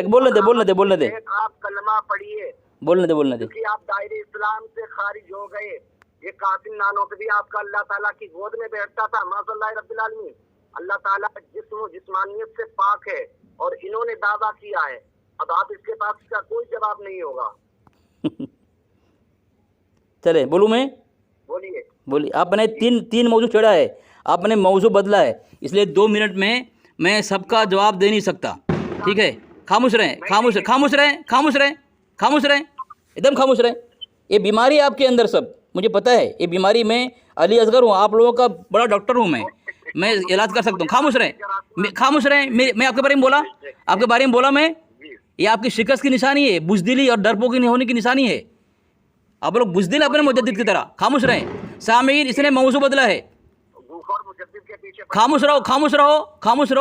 بولنے دے، آپ کلمہ پڑھیے، بولنے دے۔ کہ آپ دائرے اسلام سے خارج ہو گئے۔ یہ قاسم نانوتوی آپ کا اللہ تعالیٰ کی گود میں بیٹھتا تھا، معاذ اللہ رب العالمین۔ اللہ تعالیٰ جسم و جسمانیت سے پاک ہے اور انہوں نے دعویٰ کیا ہے، اب آپ اس کے پاس اس کا کوئی جواب نہیں ہوگا۔ چلے بولوں میں، بولیے۔ آپ نے تین موضوع چھیڑا ہے، آپ نے موضوع بدلا ہے، اس لیے 2 منٹ میں میں سب کا جواب دے نہیں سکتا، ٹھیک ہے؟ خاموش رہیں، ایک دم خاموش رہیں۔ یہ بیماری آپ کے اندر، سب مجھے پتہ ہے، یہ بیماری میں علی اصغر ہوں، آپ لوگوں کا بڑا ڈاکٹر ہوں، میں علاج کر سکتا ہوں۔ خاموش رہیں، میں آپ کے بارے میں بولا، میں یہ آپ کی شکست کی نشانی ہے، بزدلی اور ڈرپوکی ہونے کی نشانی ہے۔ آپ لوگ بزدل اپنے مجدد کی طرح، خاموش رہیں۔ سامعین، اس نے موضوع بدلا ہے، خاموش رہو،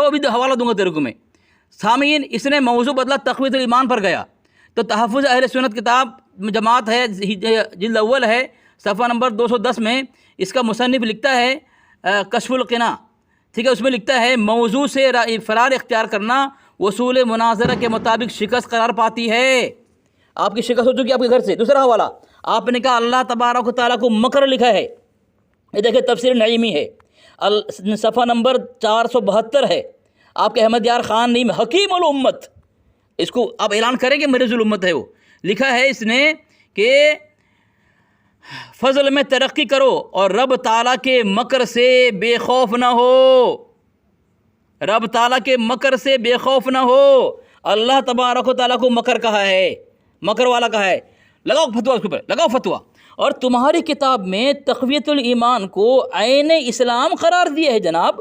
ابھی حوالہ دوں گا تیرے کو میں۔ سامعین، اس نے موضوع بدلا، تقویۃ الایمان پر گیا، تو تحفظ اہل سنت کتاب جماعت ہے، جلد اول ہے، صفحہ نمبر 210 میں اس کا مصنف لکھتا ہے کشف القنا، ٹھیک ہے؟ اس میں لکھتا ہے موضوع سے فرار اختیار کرنا وصول مناظرہ کے مطابق شکست قرار پاتی ہے۔ آپ کی شکست ہو چکی آپ کے گھر سے۔ دوسرا حوالہ، آپ نے کہا اللہ تبارک و تعالیٰ کو مکر لکھا ہے، یہ دیکھیں تفسیر نعیمی ہے، صفحہ نمبر 472 ہے، آپ کے احمد یار خان نعیم حکیم الامت، اس کو آپ اعلان کریں کہ مرز الامت ہے، وہ لکھا ہے اس نے کہ فضل میں ترقی کرو اور رب تعالیٰ کے مکر سے بے خوف نہ ہو، رب تعالیٰ کے مکر سے بے خوف نہ ہو. اللہ تبارک و تعالیٰ کو مکر کہا ہے, مکر والا کہا ہے. لگاؤ فتویٰ اس کے اوپر, لگاؤ فتویٰ. اور تمہاری کتاب میں تقویت الایمان کو عین اسلام قرار دیا ہے جناب,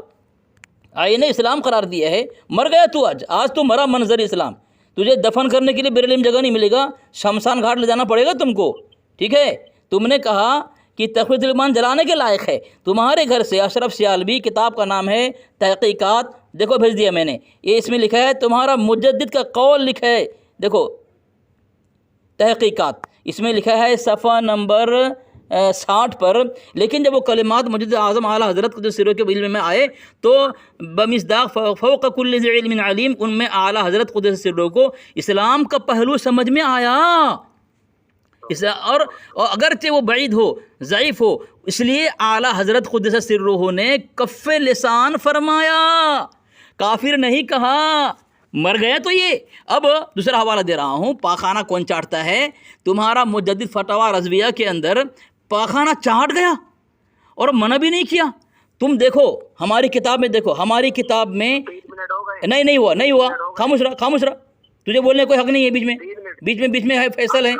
عین اسلام قرار دیا ہے. مر گیا تو, آج تو مرا منظر اسلام. تجھے دفن کرنے کے لیے بریلی میں جگہ نہیں ملے گا, شمشان گھاٹ لے جانا پڑے گا تم کو, ٹھیک ہے. تم نے کہا کہ تقویت الایمان جلانے کے لائق ہے. تمہارے گھر سے اشرف سیالوی, کتاب کا نام ہے تحقیقات, دیکھو بھیج دیا میں نے, یہ اس میں لکھا ہے تمہارا مجدد کا قول لکھا ہے, دیکھو تحقیقات, اس میں لکھا ہے صفحہ نمبر 60 پر. لیکن جب وہ کلمات مجدد اعظم اعلیٰ حضرت قدس سرہ کے علم میں آئے تو بمصداق فوق کل ذی علم علیم, ان میں اعلیٰ حضرت قدس سرہ کو اسلام کا پہلو سمجھ میں آیا. اور اگرچہ وہ بعید ہو, ضعیف ہو, اس لیے اعلیٰ حضرت قدس سرہ نے کف لسان فرمایا, کافر نہیں کہا. مر گیا تو یہ. اب دوسرا حوالہ دے رہا ہوں, پاخانہ کون چاٹتا ہے. تمہارا مجدد فتاویٰ رضویہ کے اندر پاخانہ چاٹ گیا اور منع بھی نہیں کیا. تم دیکھو ہماری کتاب میں, دیکھو ہماری کتاب میں, نہیں ہوا, خاموش رہا, تجھے بولنے کوئی حق نہیں ہے. بیچ میں ہے فیصل ہے,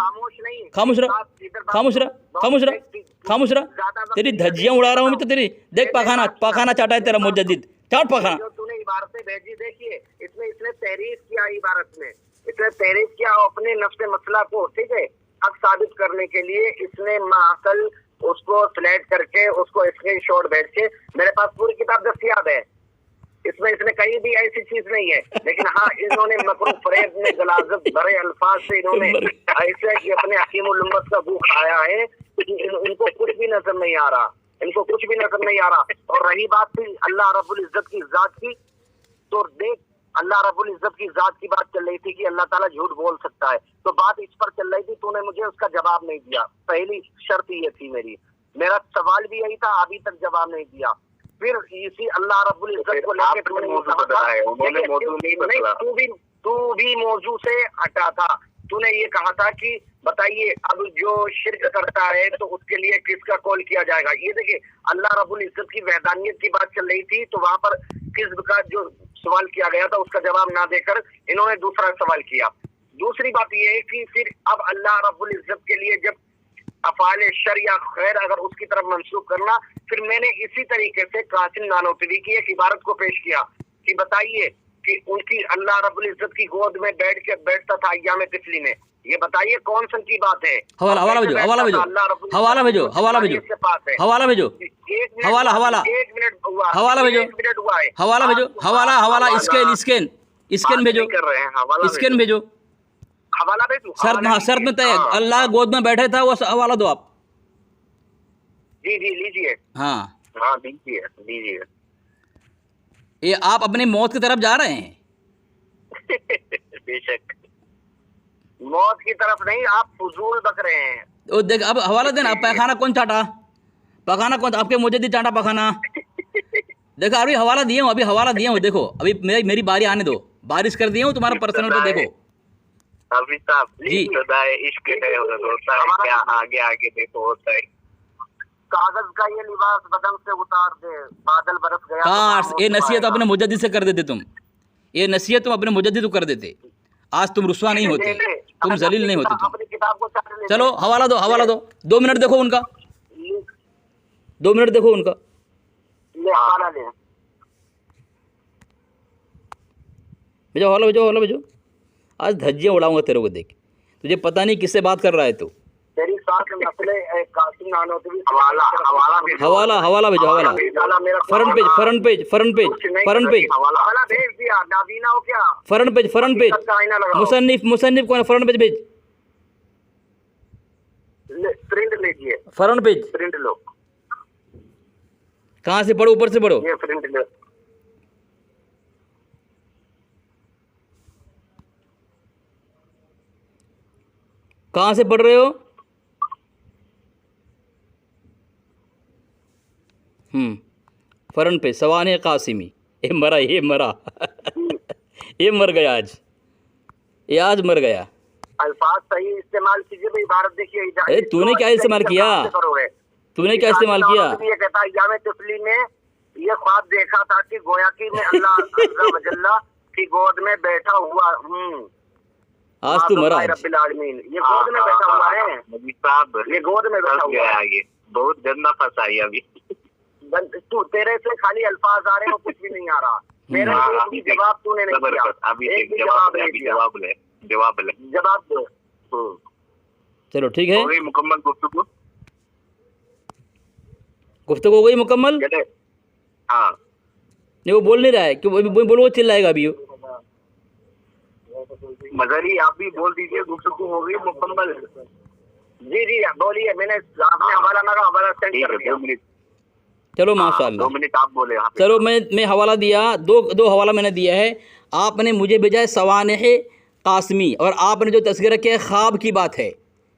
خاموش رہا. تیری دھجیاں اڑا رہا ہوں میں تو تیری. دیکھ پاخانہ چاٹا ہے تیرا مجدد, چاٹ پاخانہ. جو نے عبارتیں بھیجی دیکھیے, اس میں تحریف کیا, عبارت میں اس نے تحریف کیا اپنے نفس مسئلہ کو, ٹھیک ہے, حق ثابت کرنے کے لیے. اس نے معقل اس کو سلیکٹ کر کے, اس کو اسکرین شاٹ بھیج کے, میرے پاس پوری کتاب دستیاب ہے, اس میں اس نے کہیں بھی ایسی چیز نہیں ہے. لیکن ہاں انہوں نے مکر و فریب میں غلاظت بھرے الفاظ سے انہوں نے ایسے کہ اپنے حکیم الامت کا بو کھایا ہے. ان کو کچھ بھی نظر نہیں آ رہا, اور رہی بات تھی اللہ رب العزت کی ذات کی, تو دیکھ اللہ رب العزت کی ذات کی بات چل رہی تھی کہ اللہ تعالیٰ جھوٹ بول سکتا ہے, تو بات اس پر چل رہی تھی. تو نے مجھے اس کا جواب نہیں دیا. پہلی شرط یہ تھی میرا سوال بھی یہی تھا, ابھی تک جواب نہیں دیا. پھر اسی اللہ رب العزت کو لے کے تو بھی موضوع سے ہٹا تھا. تو نے یہ کہا تھا کہ بتائیے اب جو شرک کرتا ہے تو اس کے لیے کس کا قول کیا جائے گا. یہ دیکھیں اللہ رب العزت کی وحدانیت کی بات چل رہی تھی, تو وہاں پر کذب کا جو سوال کیا گیا تھا اس کا جواب نہ دے کر انہوں نے دوسرا سوال کیا. دوسری بات یہ ہے کہ پھر اب اللہ رب العزت کے لیے جب افعال شر یا خیر اگر اس کی طرف منسوخ کرنا, پھر میں نے اسی طریقے سے قاسم نانوتوی کی ایک عبارت کو پیش کیا کہ بتائیے کہ ان کی اللہ رب العزت کی گود میں بیٹھتا تھا ایام طفلی میں. یہ بتائیے کون سن کی بات ہے. حوالہ بھیجو ایک منٹ ہوا ہے. حوالہ شرط میں طے, اللہ گود میں بیٹھے تھا, وہ حوالہ دو آپ. جی لیجیے. ہاں دیجیے. یہ آپ اپنی موت کی طرف جا رہے ہیں. بے شک موت کی طرف نہیں, آپ فضول بک رہے ہیں. دیکھ اب حوالہ دینا. پاخانہ کون چاٹا, آپ کے مجدد چاٹا پاخانہ. دیکھو ابھی حوالہ دیا ہوں, دیکھو ابھی میری باری آنے دو, بارش کر دیا ہوں تمہارا پرسنل پہ. دیکھو جی عشق ہے, آگے دیکھو ہوتا ہے. کاغذ کا یہ لباس بدن سے اتار دے, بادل برس گیا. کاش یہ نصیحت اپنے مجدد سے کر دیتے تم, یہ نصیحت تم اپنے مجدد کو کر دیتے, آج تم رسوا نہیں ہوتے, تم ذلیل نہیں ہوتے. اپنی کتاب کو چلو حوالہ دو 2 منٹ دیکھو ان کا, 2 منٹ دیکھو ان کا. بھیجو. آج دھجیاں اڑاؤں گا تیرے کو دیکھ, تجھے پتہ نہیں کس سے بات کر رہا ہے تو. حوالہ بھیجو. Front page. مصنف کون ہے, فرنٹ پیج بھیج. فرنٹ پیج کہاں سے پڑھو, اوپر سے پڑھو. کہاں سے پڑھ رہے ہو؟ فرنٹ پہ سوانح قاسمی. یہ مرا یہ مر گیا, آج مر گیا. الفاظ صحیح استعمال کیجیے. عبارت دیکھیے, تو نے کیا استعمال کیا, یہ کہتا ہے ایام طفلی میں یہ خواب دیکھا تھا کہ گویا کہ میں اللہ عز و جل کی گود میں بیٹھا ہوا ہوں. آج تو مرا رب العالمین یہ گود میں بیٹھا ہوا ہے. نبی صاحب یہ گود میں بیٹھا ہوا ہے. یہ بہت گندا پھنسائی ابھی. تو تیرے سے خالی الفاظ آ رہے ہیں، کچھ بھی نہیں آ رہا. میرا ایک بھی جواب تو نے نہیں دیا. ابھی ایک بھی جواب نہیں لے دیا. جواب لے جواب دو. چلو ٹھیک ہے، ہو گئی مکمل گفتگو. گفتگو ہو گئی مکمل. چلے ہاں نہیں وہ بول نہیں رہا ہے کہ بولو، وہ چل جائے گا ابھی. مظہری آپ بھی بول دیجیے گفتگو ہو گئی مکمل. جی جی بولیے. میں نے آپ نے حوالہ نہ حوالہ سینڈ کر دیا. 2 منٹ چلو ماشاء اللہ. 2 منٹ آپ بولے. چلو میں حوالہ دیا، دو حوالہ میں نے دیا ہے. آپ نے مجھے بھیجا ہے سوانح قاسمی، اور آپ نے جو تذکرہ کیا ہے خواب کی بات ہے.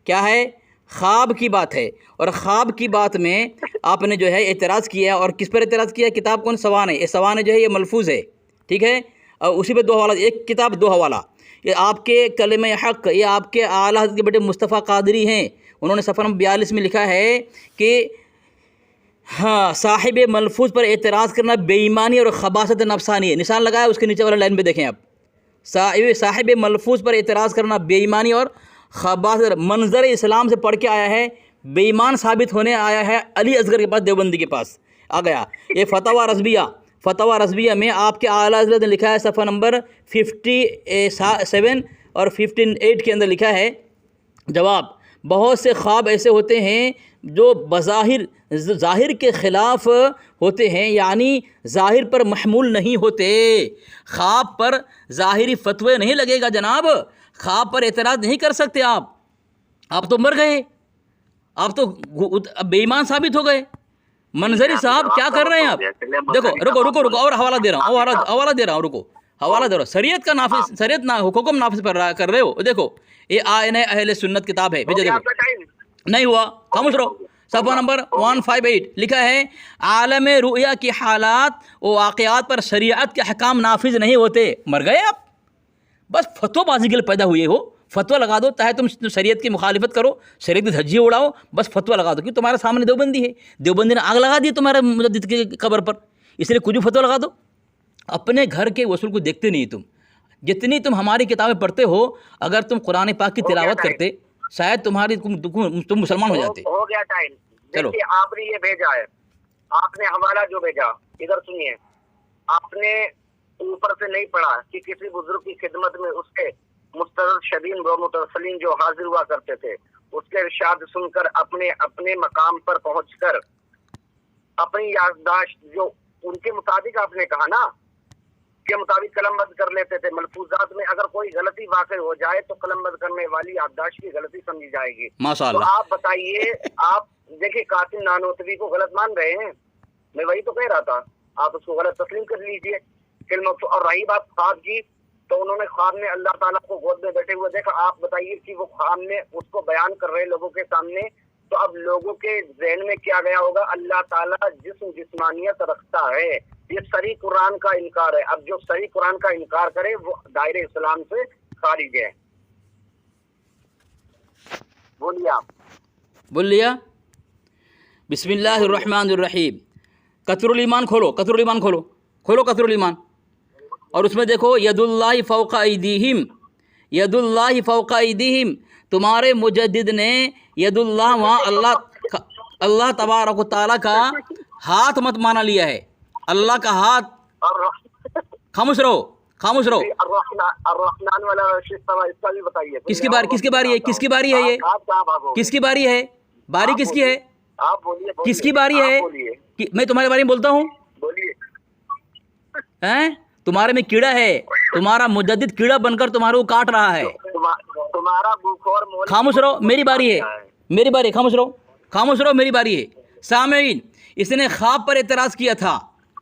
کیا ہے؟ خواب کی بات ہے. اور خواب کی بات میں آپ نے جو ہے اعتراض کیا ہے. اور کس پر اعتراض کیا ہے؟ کتاب کون؟ سوانح. یہ سوانح جو ہے یہ ملفوظ ہے، ٹھیک ہے. اور اسی پہ 2 حوالہ، ایک کتاب 2 حوالہ. یہ آپ کے کلمہ حق، یہ آپ کے اعلیٰ حضرت کے بیٹے مصطفیٰ قادری ہیں. انہوں نے صفحہ نمبر 42 میں لکھا ہے کہ ہاں صاحب ملفوظ پر اعتراض کرنا بے ایمانی اور خباثت نفسانی ہے. نشان لگایا اس کے نیچے والا لائن پہ دیکھیں آپ. صاحب ملفوظ پر اعتراض کرنا بے ایمانی اور خباثت، منظر اسلام سے پڑھ کے آیا ہے، بے ایمان ثابت ہونے آیا ہے علی اصغر کے پاس، دیوبندی کے پاس آ گیا. یہ فتویٰ رضویہ میں آپ کے اعلیٰ حضرت نے لکھا ہے صفحہ نمبر 57 اور 58 کے اندر لکھا ہے جواب. بہت سے خواب ایسے ہوتے ہیں جو ظاہر کے خلاف ہوتے ہیں، یعنی ظاہر پر محمول نہیں ہوتے. خواب پر ظاہری فتوے نہیں لگے گا جناب. خواب پر اعتراض نہیں کر سکتے آپ تو مر گئے، آپ تو بے ایمان ثابت ہو گئے. منظری صاحب کیا کر رہے ہیں آپ؟ دیکھو رکو اور حوالہ دے رہا ہوں رکو حوالہ دے رہا ہوں. شریعت کا نافذ، شریعت حکم نافذ کر رہے ہو. دیکھو یہ آئین اہل سنت کتاب ہے. دیکھو نہیں ہوا، خاموش رہو. صفحہ نمبر 158 لکھا ہے عالم رؤیا کی حالات و واقعات پر شریعت کے احکام نافذ نہیں ہوتے. مر گئے آپ، بس فتویٰ بازی کے لیے پیدا ہوئے ہو. فتویٰ لگا دو، چاہے تم شریعت کی مخالفت کرو، شریعت کی دھجی اڑاؤ، بس فتویٰ لگا دو. کیوں؟ تمہارے سامنے دیوبندی ہے، دیوبندی نے آگ لگا دی تمہارے مجدد کی قبر پر، اس لیے کچھ بھی فتویٰ لگا دو. اپنے گھر کے اصول کو دیکھتے نہیں تم. جتنی تم ہماری کتابیں پڑھتے ہو، اگر تم قرآن پاک کی تلاوت کرتے شاید تم مسلمان ہو جاتے. ہو گیا ٹائم. دیکھیے آپ نے یہ بھیجا ہے، آپ نے حوالہ جو بھیجا، ادھر سنیے. آپ نے اوپر سے نہیں پڑھا کہ کسی بزرگ کی خدمت میں اس کے مسترشدین و متوسلین جو حاضر ہوا کرتے تھے، اس کے ارشاد سن کر اپنے مقام پر پہنچ کر اپنی یادداشت جو ان کے مطابق آپ نے کہا نا کے مطابق قلم بند کر لیتے تھے. ملفوظات میں اگر کوئی غلطی واقع ہو جائے تو قلم بند کرنے والی یادداشت کی غلطی سمجھی جائے گی. تو آپ بتائیے، آپ دیکھیے قاسم نانوتوی کو غلط مان رہے ہیں، میں وہی تو کہہ رہا تھا. آپ اس کو غلط تسلیم کر لیجئے. اور رہی بات خواب کی، تو انہوں نے خواب میں اللہ تعالیٰ کو گود میں بیٹھے ہوئے دیکھا. آپ بتائیے کہ وہ خواب میں اس کو بیان کر رہے لوگوں کے سامنے، تو اب لوگوں کے ذہن میں کیا گیا ہوگا؟ اللہ تعالیٰ جسمانیت رکھتا ہے. یہ صریح قرآن کا انکار ہے. اب جو صریح قرآن کا انکار کرے وہ دائرے اسلام سے خارج ہے. بولیے آپ. بول لیا. بسم اللہ الرحمن الرحیم. قطر الایمان کھولو قطر الایمان، اور اس میں دیکھو ید اللہ فوق ایدیہم، ید اللہ فوق ایدیہم. تمہارے مجدد نے ید اللہ، وہاں اللہ تبارک و تعالیٰ کا ہاتھ مت مانا لیا ہے، اللہ کا ہاتھ. خاموش رہو. الرحمن والا اس کا بھی بتائیے. کس کی باری ہے؟ کس کی باری ہے یہ؟ کس کی باری ہے؟ باری کس کی ہے؟ آپ بولیے. کس کی باری ہے؟ میں تمہارے بارے میں بولتا ہوں. بولیے. تمہارے میں کیڑا ہے، تمہارا مجدد کیڑا بن کر تمہارے کو کاٹ رہا ہے. تمہارا خاموش رہو، میری باری ہے، میری باری. خاموش رہو، میری باری ہے. سامعین، اس نے خواب پر اعتراض کیا تھا.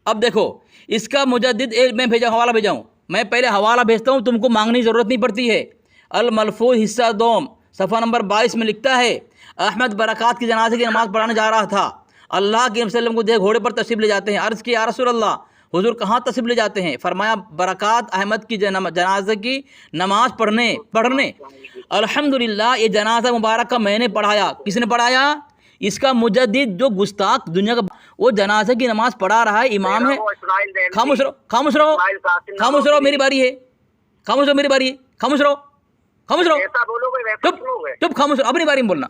اب دیکھو اس کا مجدد میں حوالہ بھیجاؤں. میں پہلے حوالہ بھیجتا ہوں، تم کو مانگنے کی ضرورت نہیں پڑتی ہے. الملفوظ حصہ دوم صفحہ نمبر 22 میں لکھتا ہے احمد برکات کی جنازے کی نماز پڑھانے جا رہا تھا. اللہ کے وسلم کو دیکھ گھوڑے پر تشریف لے جاتے ہیں. عرض کیا یا رسول اللہ، حضور کہاں تشریف لے جاتے ہیں؟ فرمایا برکات احمد کی جنازے کی نماز پڑھنے. الحمدللہ یہ جنازہ مبارک کا میں نے پڑھایا. کس نے پڑھایا؟ اس کا مجدد جو گستاخ دنیا کا وہ جنازے کی نماز پڑھا رہا ہے، امام ہے. وہ اسماعیل دہلوی، خاموش رہو، خاموش رہو، اسماعیل قاسم خاموش رہو، میری باری ہے. خاموش رہو، میری باری ہے. خاموش رہو، خاموش رہو، ایسا بولو گے ویسا چپ سنو گے. چپ، خاموش رہو، اپنی باری میں بولنا.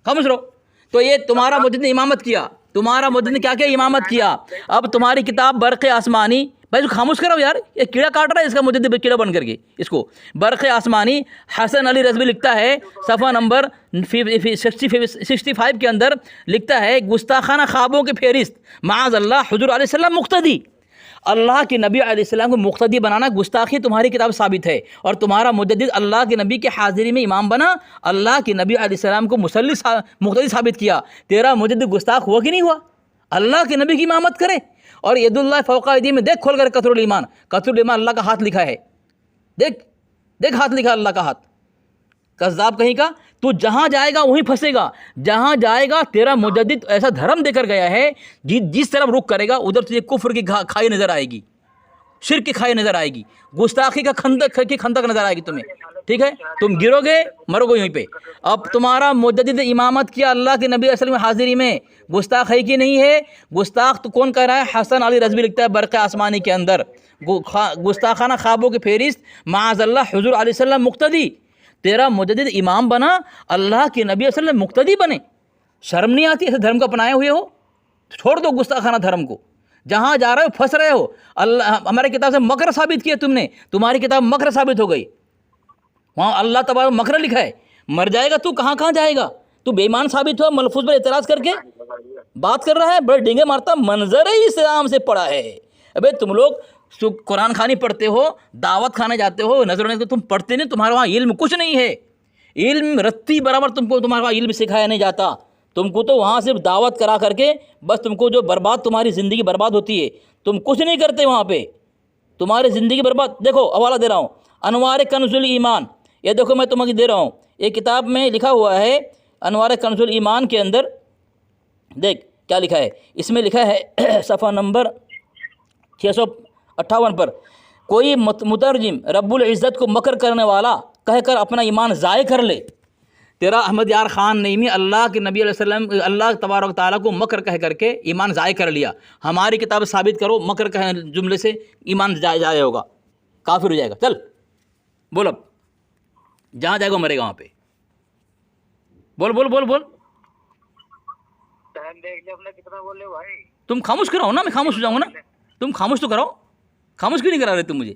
خاموش رہو. تو یہ تمہارا مجد نے امامت کیا، تمہارا مجد نے کیا کیا؟ امامت کیا. اب تمہاری کتاب برق آسمانی، بھائی خاموش کرو یار، یہ کیڑا کاٹ رہا ہے اس کا مجد کیڑا بن کر کے اس کو. برق آسمانی حسن علی رضوی لکھتا ہے صفحہ نمبر 65 کے اندر لکھتا ہے گستاخانہ خوابوں کی فہرست معاذ اللہ حضور علیہ السلام مقتدی. اللہ کے نبی علیہ السلام کو مقتدی بنانا گستاخی تمہاری کتاب ثابت ہے، اور تمہارا مجدد اللہ کے نبی کے حاضری میں امام بنا، اللہ کے نبی علیہ السلام کو مقتدی ثابت کیا. تیرا مجدد گستاخ ہوا کہ نہیں ہوا؟ اللہ کے نبی کی امامت کرے. اور ید اللہ فوق ایدیہم میں دیکھ کھول کر قطر الایمان، قطر الایمان اللہ کا ہاتھ لکھا ہے. دیکھ ہاتھ لکھا اللہ کا ہاتھ. کذاب کہیں کا، تو جہاں جائے گا وہیں پھنسے گا. جہاں جائے گا تیرا مجدد ایسا دھرم دے کر گیا ہے، جس طرف رخ کرے گا ادھر تجھے کفر کی کھائی نظر آئے گی، شرک کی کھائی نظر آئے گی، گستاخی کا خندق نظر آئے گی تمہیں. ٹھیک ہے، تم گرو گے مرو گے یہیں پہ. اب تمہارا مجدد امامت کیا اللہ کے نبی اصل میں حاضری میں، گستاخ ہے کہ نہیں ہے؟ گستاخ تو کون کہہ رہا ہے؟ حسن علی رضوی لکھتا ہے برق آسمانی کے اندر گستاخانہ خوابوں کی فہرست معاذ اللہ حضور علیہ السلام مقتدی. تیرا مجدد امام بنا، اللہ کے نبی صلی اللہ علیہ وسلم مقتدی بنے. شرم نہیں آتی ایسے دھرم کو اپنائے ہوئے ہو؟ چھوڑ دو گستاخانہ دھرم کو. جہاں جا رہے ہو پھنس رہے ہو. اللہ ہماری کتاب سے مکر ثابت کیا تم نے، تمہاری کتاب مکر ثابت ہو گئی. وہاں اللہ تبارک مکر لکھا ہے. مر جائے گا تو کہاں جائے گا؟ تو بے ایمان ثابت ہوا ملفوظ پر اعتراض کر کے بات کر رہا ہے، بڑے ڈینگے مارتا. منظر ہی اسلام سے پڑا ہے. ابے تم لوگ قرآن خوانی پڑھتے ہو، دعوت کھانے جاتے ہو، نظر ہونے تم پڑھتے نہیں، تمہارے وہاں علم کچھ نہیں ہے. علم رتی برابر تم کو تمہارا علم سکھایا نہیں جاتا. تم کو تو وہاں صرف دعوت کرا کر کے بس تم کو جو برباد، تمہاری زندگی برباد ہوتی ہے. تم کچھ نہیں کرتے وہاں پہ، تمہاری زندگی برباد. دیکھو حوالہ دے رہا ہوں، انوار کنز الایمان، یہ دیکھو میں تمہیں دے رہا ہوں. یہ کتاب میں لکھا ہوا ہے انوار کنز الایمان کے اندر. دیکھ کیا لکھا ہے اس میں، لکھا ہے صفحہ نمبر 658 پر، کوئی مترجم رب العزت کو مکر کرنے والا کہہ کر اپنا ایمان ضائع کر لے. تیرا احمد یار خان نعیمی اللہ کے نبی علیہ السلام اللہ تبارک تعالیٰ کو مکر کہہ کر کے ایمان ضائع کر لیا. ہماری کتاب ثابت کرو مکر کہے جملے سے ایمان ضائع ہوگا، کافر ہو جائے گا. چل بول، اب جہاں جائے گا مرے گا وہاں پہ. بول بول بول بول. ٹائم دیکھ لے اپنا کتنا بول رہے بھائی. تم خاموش کراؤ نا، میں خاموش ہو جاؤں گا نا. تم خاموش تو کراؤ. خاموش کیوں نہیں کرا رہے تم مجھے؟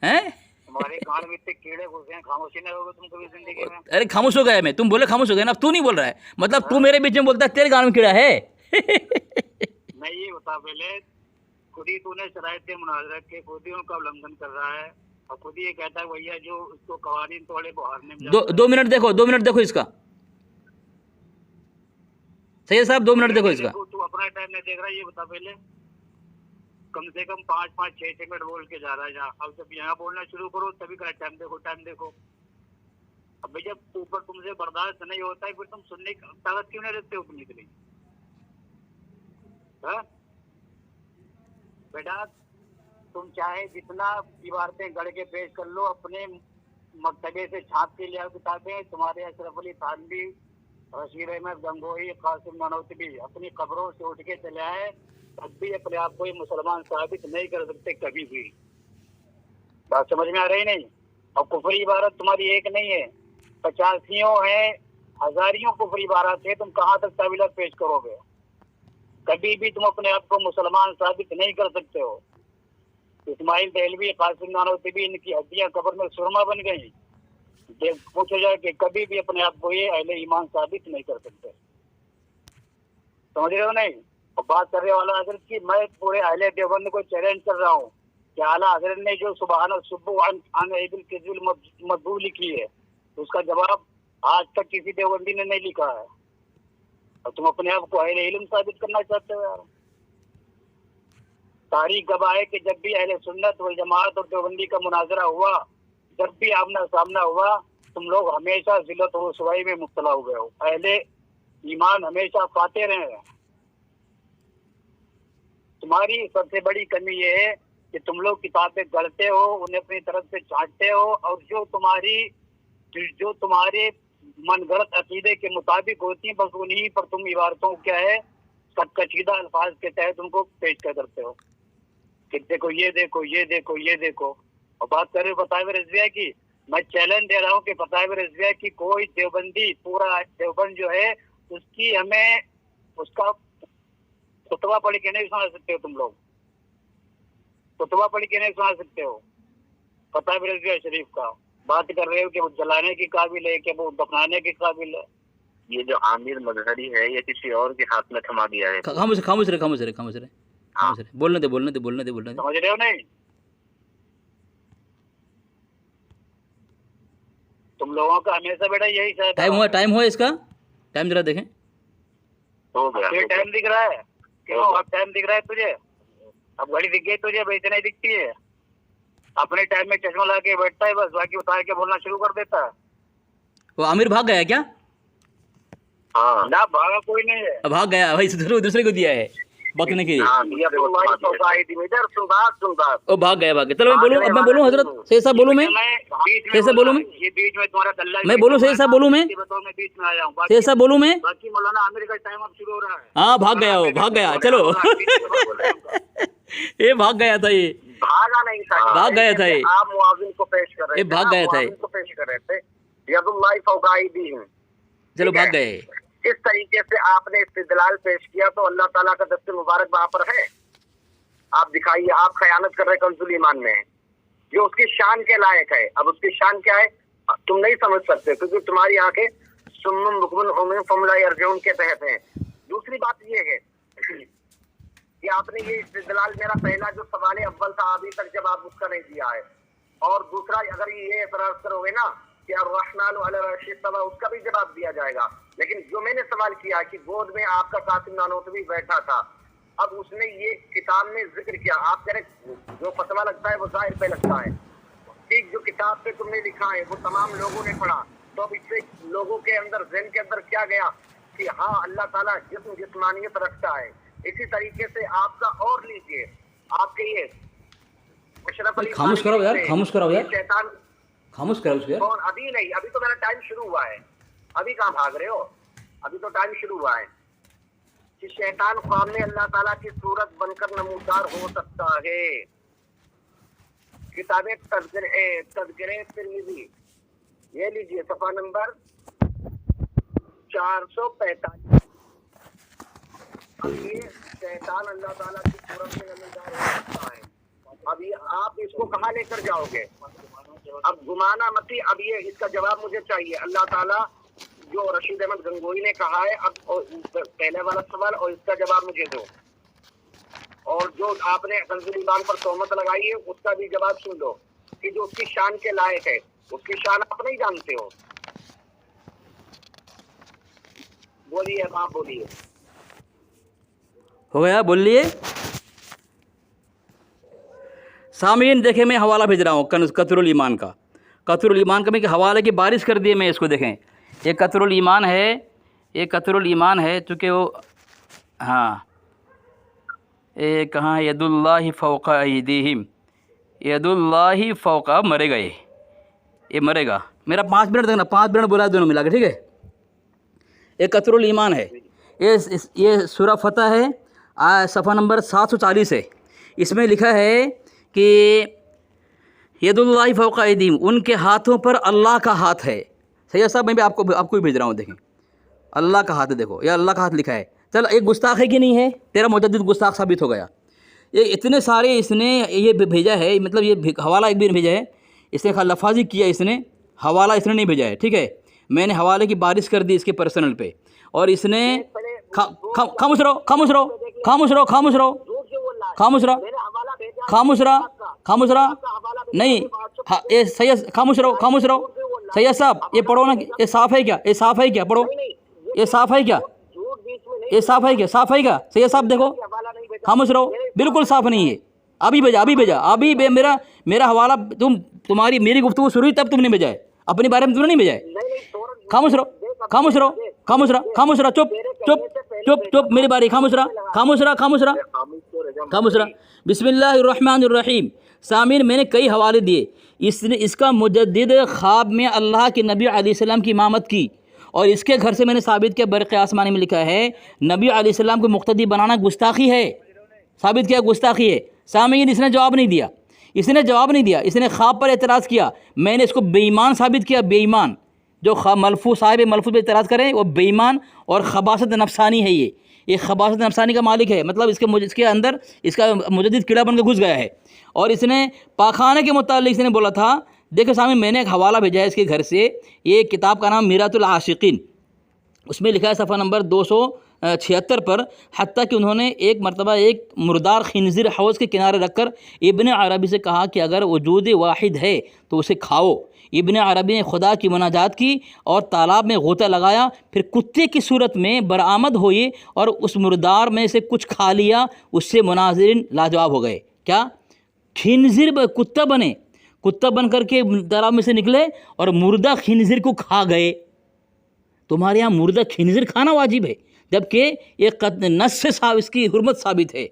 ہیں ہمارے کان میں اتنے کیڑے گھسے ہیں، خاموشی نہیں ہوگا تم کبھی زندگی میں. ارے خاموش ہو گیا میں، تم بولے خاموش ہو گیا نا. اب تو نہیں بول رہا ہے، مطلب تو میرے بیچ میں بولتا ہے تیرے کان میں کیڑا ہے. میں یہ بتا پہلے، خود ہی تو نے شرائط مناظرت کے خود ہی ان کا النگھن کر رہا ہے، اور خود ہی یہ کہتا ہے بھیا جو اس کو قوانین توڑے وہ ہارنے میں. 2 منٹ دیکھو، 2 منٹ دیکھو اس کا. سید صاحب 2 منٹ دیکھو اس کا. تو اپنا ٹائم نہیں دیکھ رہا، یہ بتا پہلے. کم سے کم 5-6 منٹ بول کے جا رہا ہے جہاں. اب جب یہاں بولنا شروع کرو تبھی کہ ٹائم دیکھو ٹائم دیکھو. اب جب اوپر تم سے برداشت نہیں ہوتا ہے پھر تم سننے کی طاقت کیوں نہیں رکھتے ہو اپنی کے لیے؟ بیٹا تم چاہے جتنا عبارتیں گڑھ کے پیش کر لو، اپنے مکتبے سے چھاپ کے لیا کتابیں. تمہارے اشرف علی تھانوی، رشید احمد گنگوہی، قاسم نانوتوی اپنی قبروں سے اٹھ کے چلے آئے، تب بھی اپنے آپ کو مسلمان ثابت نہیں کر سکتے کبھی بھی. بات سمجھ میں آ رہی نہیں؟ اور کفری عبارت تمہاری ایک نہیں ہے، 85 ہیں، ہزاریوں کفری عبارات ہے. تم کہاں تک تعویلات پیش کرو گے؟ کبھی بھی تم اپنے آپ کو مسلمان ثابت نہیں کر سکتے ہو. اسماعیل دہلوی، قاسم نانوتوی، ان کی ہڈیاں قبر میں سرما بن گئی. پوچھا جائے کہ کبھی بھی اپنے آپ کو یہ اہل ایمان ثابت نہیں کر سکتے. سمجھ رہے ہو نہیں؟ اور بات کر رہے والا حضرت کی، میں پورے اہل دیوبند کو چیلنج کر رہا ہوں کہ اعلیٰ حضرت نے جو سبحان الصبح عن عید الکذب المطبوع لکھی ہے اس کا جواب آج تک کسی دیوبندی نے نہیں لکھا ہے، اور تم اپنے آپ کو اہل علم ثابت کرنا چاہتے ہو یار. تاریخ گواہ ہے کہ جب بھی اہل سنت والجماعت اور دیوبندی کا مناظرہ ہوا، جب بھی آمنا سامنا ہوا، تم لوگ ہمیشہ ذلت و رسوائی میں مبتلا ہو گئے ہو. اہل ایمان ہمیشہ فاتح رہے ہیں. تمہاری سب سے بڑی کمی یہ ہے کہ تم لوگ کتابیں گڑھتے ہو، انہیں اپنی طرف سے چھانٹتے ہو، اور جو تمہارے من گھڑت عقیدے کے مطابق ہوتی ہیں بس انہیں پر تم عبارتوں کیا ہے سب کچیدہ الفاظ کے تحت تم کو پیش کرتے ہو کہ دیکھو یہ دیکھو یہ دیکھو یہ دیکھو. اور بات کر رہے ہو فتاوی رضویہ کی, میں چیلنج دے رہا ہوں کہ فتاوی رضویہ کی کوئی دیوبندی پورا دیوبند جو ہے اس کی ہمیں اس کا فتویٰ پڑھ کے نہیں سنا سکتے ہو. تم لوگ فتویٰ پڑھ کے نہیں سنا سکتے ہو فتاوی رضویہ شریف کا. بات کر رہے ہو کہ وہ جلانے کے قابل ہے کہ وہ دفنانے کے قابل ہے. یہ جو عامر مظہری ہے یہ کسی اور کے ہاتھ میں تھما دیا ہے. خاموش رہے. بولنے دے. سمجھ رہے ہو نہیں؟ تم لوگوں کا ہمیشہ بیٹا یہی چاہتا. ٹائم ہوا اس کا, ٹائم ذرا دیکھیں. ہو گیا. یہ ٹائم دکھ رہا ہے کیوں؟ اب ٹائم دکھ رہا ہے تجھے؟ اب گھڑی دکھ گئی تجھے؟ بھائی اتنا ہی دکھتی ہے. اپنے ٹائم میں چشمہ لا کے بیٹھتا ہے بس, باقی اتار کے بولنا شروع کر دیتا ہے. وہ عامر بھاگ گیا کیا؟ ہاں نہ بھاگا کوئی نہیں ہے. بھاگ گیا بھائی, دوسرے کو دیا ہے بکنے کے لیے. وہ بھاگ گیا. چلو میں بولوں حضرت سید صاحب بولوں میں یہ بیچ میں تمہارا دلہ میں بولوں سید صاحب بولوں میں بیچ میں آیا ہوں. سید صاحب بولوں میں. باقی مولانا عامر کا ٹائم اب شروع ہو رہا ہے. ہاں بھاگ گیا. چلو یہ بھاگ گیا تھا. یہ بھاگا نہیں تھا, بھاگ گیا تھا. یہ آپ معاون کو پیش کر رہے یہ بھاگ گیا تھا. کو پیش کر رہے تھے ید اللہ فوق ایدیہم. چلو بھاگ گئے. اس طریقے سے آپ نے استدلال پیش کیا تو اللہ تعالیٰ کا دست مبارک وہاں پر ہے. آپ دکھائیے, آپ خیانت کر رہے کنزول ایمان میں, جو اس کی شان کے لائق ہے. اب اس کی شان کیا ہے تم نہیں سمجھ سکتے کیونکہ تمہاری آنکھیں سمم بکمن عمی فہم لا یرجعون کے تحت ہیں. دوسری بات یہ ہے کہ آپ نے یہ استدلال, میرا پہلا جو سوال اول تھا ابھی تک جواب اس کا نہیں دیا ہے. اور دوسرا اگر یہ اعتراض کرو گے نا کہ الرحمن علی العرش استوى, اس کا بھی جواب دیا جائے گا. لیکن جو میں نے سوال کیا کہ گود میں آپ کا قاسم نانوتوی بیٹھا تھا, اب اس نے یہ کتاب میں ذکر کیا, آپ کہہ رہے جو فتویٰ لگتا ہے وہ ظاہر پہ لگتا ہے. ٹھیک, جو کتاب پہ تم نے لکھا ہے وہ تمام لوگوں نے پڑھا, تو اب اس سے لوگوں کے اندر ذہن کے اندر کیا گیا کہ ہاں اللہ تعالیٰ جسمانیت رکھتا ہے. اسی طریقے سے آپ کا اور لیجئے, آپ کے یہ اشرف علی خاموش کرو یار شیطان خاموش کرو اس کو. کون؟ ابھی نہیں, ابھی تو میرا ٹائم شروع ہوا ہے. ابھی کہاں بھاگ رہے ہو؟ ابھی تو ٹائم شروع ہوا ہے. کہ شیطان خواب میں اللہ تعالیٰ کی صورت بن کر نمودار ہو سکتا ہے. کتاب تذکرہ ترمذی یہ لیجیے صفحہ نمبر 445. اب یہ شیطان اللہ تعالیٰ کی صورت میں نمودار ہو سکتا ہے. اب یہ آپ اس کو کہاں لے کر جاؤ گے؟ اب گمانا متی. اب یہ اس کا جواب مجھے چاہیے. اللہ تعالیٰ جو رشید احمد گنگوئی نے کہا ہے, اب پہلے والا سوال اور اس کا جواب مجھے دو. اور جو آپ نے کنزول ایمان پر تہمت لگائی ہے اس کا بھی جواب سن لو کہ جو اس کی شان کے لائق ہے. اس کی شان آپ نہیں جانتے ہو. بولیے, آپ بولیے. ہو گیا, بول لیے. سامعین دیکھیں, میں حوالہ بھیج رہا ہوں قطر الایمان کا. قطر الایمان کا میں حوالے کی بارش کر دیے میں اس کو. دیکھیں یہ قطر الایمان ہے, یہ قطر الایمان ہے چونکہ وہ ہاں یہ کہاں ید اللہ فوق ایدیہم, ید اللہ فوق. مرے گا یہ مرے گا. میرا 5 منٹ دیکھنا, 5 منٹ بولا دونوں ملا کے, ٹھیک ہے. یہ قطر الایمان ہے, یہ سورہ فتح ہے, صفحہ نمبر 740 ہے. اس میں لکھا ہے کہ ید اللہ فوق ایدیہم, ان کے ہاتھوں پر اللہ کا ہاتھ ہے. سید صاحب میں بھی آپ کو بھی بھیج رہا ہوں. دیکھیں اللہ کا ہاتھ ہے, دیکھو یہ اللہ کا ہاتھ لکھا ہے. چل ایک گستاخ ہے کہ نہیں ہے, تیرا مجدد گستاخ ثابت ہو گیا. یہ اتنے سارے اس نے یہ بھیجا ہے, مطلب یہ حوالہ ایک بھی نہیں بھیجا ہے اس نے, لفاظی کیا اس نے, حوالہ اس نے نہیں بھیجا ہے. ٹھیک ہے, میں نے حوالے کی بارش کر دی اس کے پرسنل پہ, اور اس نے خاموش رہو خاموش رہو خاموش رہو خاموش رہو خاموش رہو خاموش رہو خاموش رہو نہیں یہ سید, خاموش رہو خاموش رہو. سید صاحب یہ پڑھو نا, یہ صاف ہے کیا, یہ صاف ہے کیا, پڑھو, یہ صاف ہے کیا, یہ صاف ہے کیا, صاف ہے کیا سید صاحب, دیکھو خاموش رہو, بالکل صاف نہیں ہے. ابھی بھیجا میرا حوالہ, تمہاری میری گفتگو شروع ہوئی تب تم نے بھیجا ہے, اپنے بارے میں تم نے نہیں بھیجا ہے. خاموش رہو خاموش رہو خاموش رہو خاموش رہو, چپ چپ چپ چپ, میری باری, خاموش رہو خاموش رہو خاموش رہو خاموش رہو. بسم اللہ الرحمن الرحیم. سامعین میں نے کئی حوالے دیے. اس کا مجدد خواب میں اللہ کے نبی علیہ السلام کی امامت کی, اور اس کے گھر سے میں نے ثابت کیا برق آسمانی میں لکھا ہے نبی علیہ السلام کو مقتدی بنانا گستاخی ہے، ثابت کیا گستاخی ہے۔ سامعین اس نے جواب نہیں دیا، اس نے خواب پر اعتراض کیا، میں نے اس کو بے ایمان ثابت کیا، بے ایمان جو ملفوظ صاحب ملفوظ پہ اعتراض کریں وہ بے ایمان اور خباثت نفسانی ہے، یہ خباثت نفسانی کا مالک ہے، مطلب اس کے اندر اس کا مجدد کیڑا بن کے گھس گیا ہے۔ اور اس نے پاخانے کے متعلق اس نے بولا تھا، دیکھو سامنے میں نے ایک حوالہ بھیجا ہے اس کے گھر سے، یہ کتاب کا نام میرات العاشقین، اس میں لکھا ہے صفحہ نمبر 276 پر، حتیٰ کہ انہوں نے ایک مرتبہ ایک مردار خنزیر حوض کے کنارے رکھ کر ابن عربی سے کہا کہ اگر وجود واحد ہے تو اسے کھاؤ۔ ابن عربی نے خدا کی مناجات کی اور تالاب میں غوطہ لگایا، پھر کتے کی صورت میں برآمد ہوئی اور اس مردار میں سے کچھ کھا لیا، اس سے مناظرین لاجواب ہو گئے۔ کیا خنزیر کتا بن کر کے تالاب میں سے نکلے اور مردہ خنزیر کو کھا گئے۔ تمہارے یہاں مردہ خنزیر کھانا واجب ہے، جبکہ یہ نص سے اس کی حرمت ثابت ہے،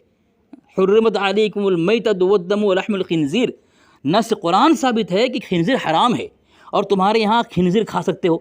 حرمت علیکم المیتۃ والدم ولحم الخنزیر، نص قرآن ثابت ہے کہ خنزیر حرام ہے، اور تمہارے یہاں خنزیر کھا سکتے ہو،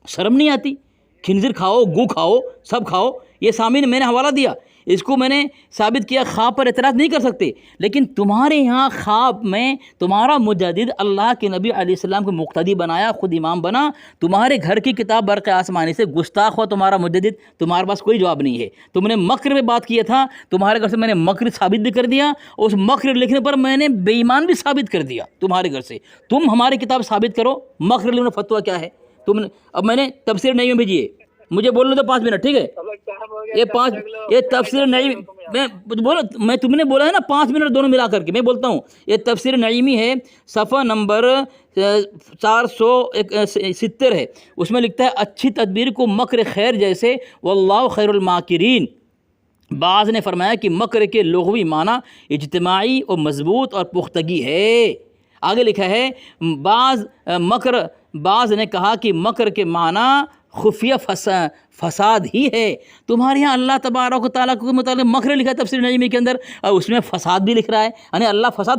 شرم نہیں آتی؟ خنزیر کھاؤ، گو کھاؤ، سب کھاؤ۔ یہ سامعین میں نے حوالہ دیا، اس کو میں نے ثابت کیا، خواب پر اعتراض نہیں کر سکتے، لیکن تمہارے یہاں خواب میں تمہارا مجدد اللہ کے نبی علیہ السلام کو مقتدی بنایا، خود امام بنا، تمہارے گھر کی کتاب برق آسمانی سے گستاخ ہوا تمہارا مجدد، تمہارے پاس کوئی جواب نہیں ہے۔ تم نے مکر میں بات کیا تھا، تمہارے گھر سے میں نے مکر ثابت بھی کر دیا، اس مکر لکھنے پر میں نے بے ایمان بھی ثابت کر دیا تمہارے گھر سے۔ تم ہماری کتاب ثابت کرو، مکر لکھنے فتویٰ کیا ہے؟ اب میں نے تفسیر نہیں بھیجی ہے، مجھے بولنے دو 5 منٹ، ٹھیک ہے؟ یہ تفسیر نعیمی میں تم نے بولا ہے نا 5 منٹ دونوں ملا کر کے، میں بولتا ہوں یہ تفسیر نعیمی ہے، صفحہ نمبر 470 ہے، اس میں لکھتا ہے اچھی تدبیر کو مکر خیر جیسے واللہ خیر الماکرین۔ بعض نے فرمایا کہ مکر کے لغوی معنی اجتماعی اور مضبوط اور پختگی ہے۔ آگے لکھا ہے بعض نے کہا کہ مکر کے معنی خفیہ فساد ہی ہے۔ تمہارے یہاں اللہ تبارک و تعالیٰ کے متعلق مکر لکھا ہے تفسیر نعیمی کے اندر، اور اس میں فساد بھی لکھ رہا ہے، یعنی اللہ فساد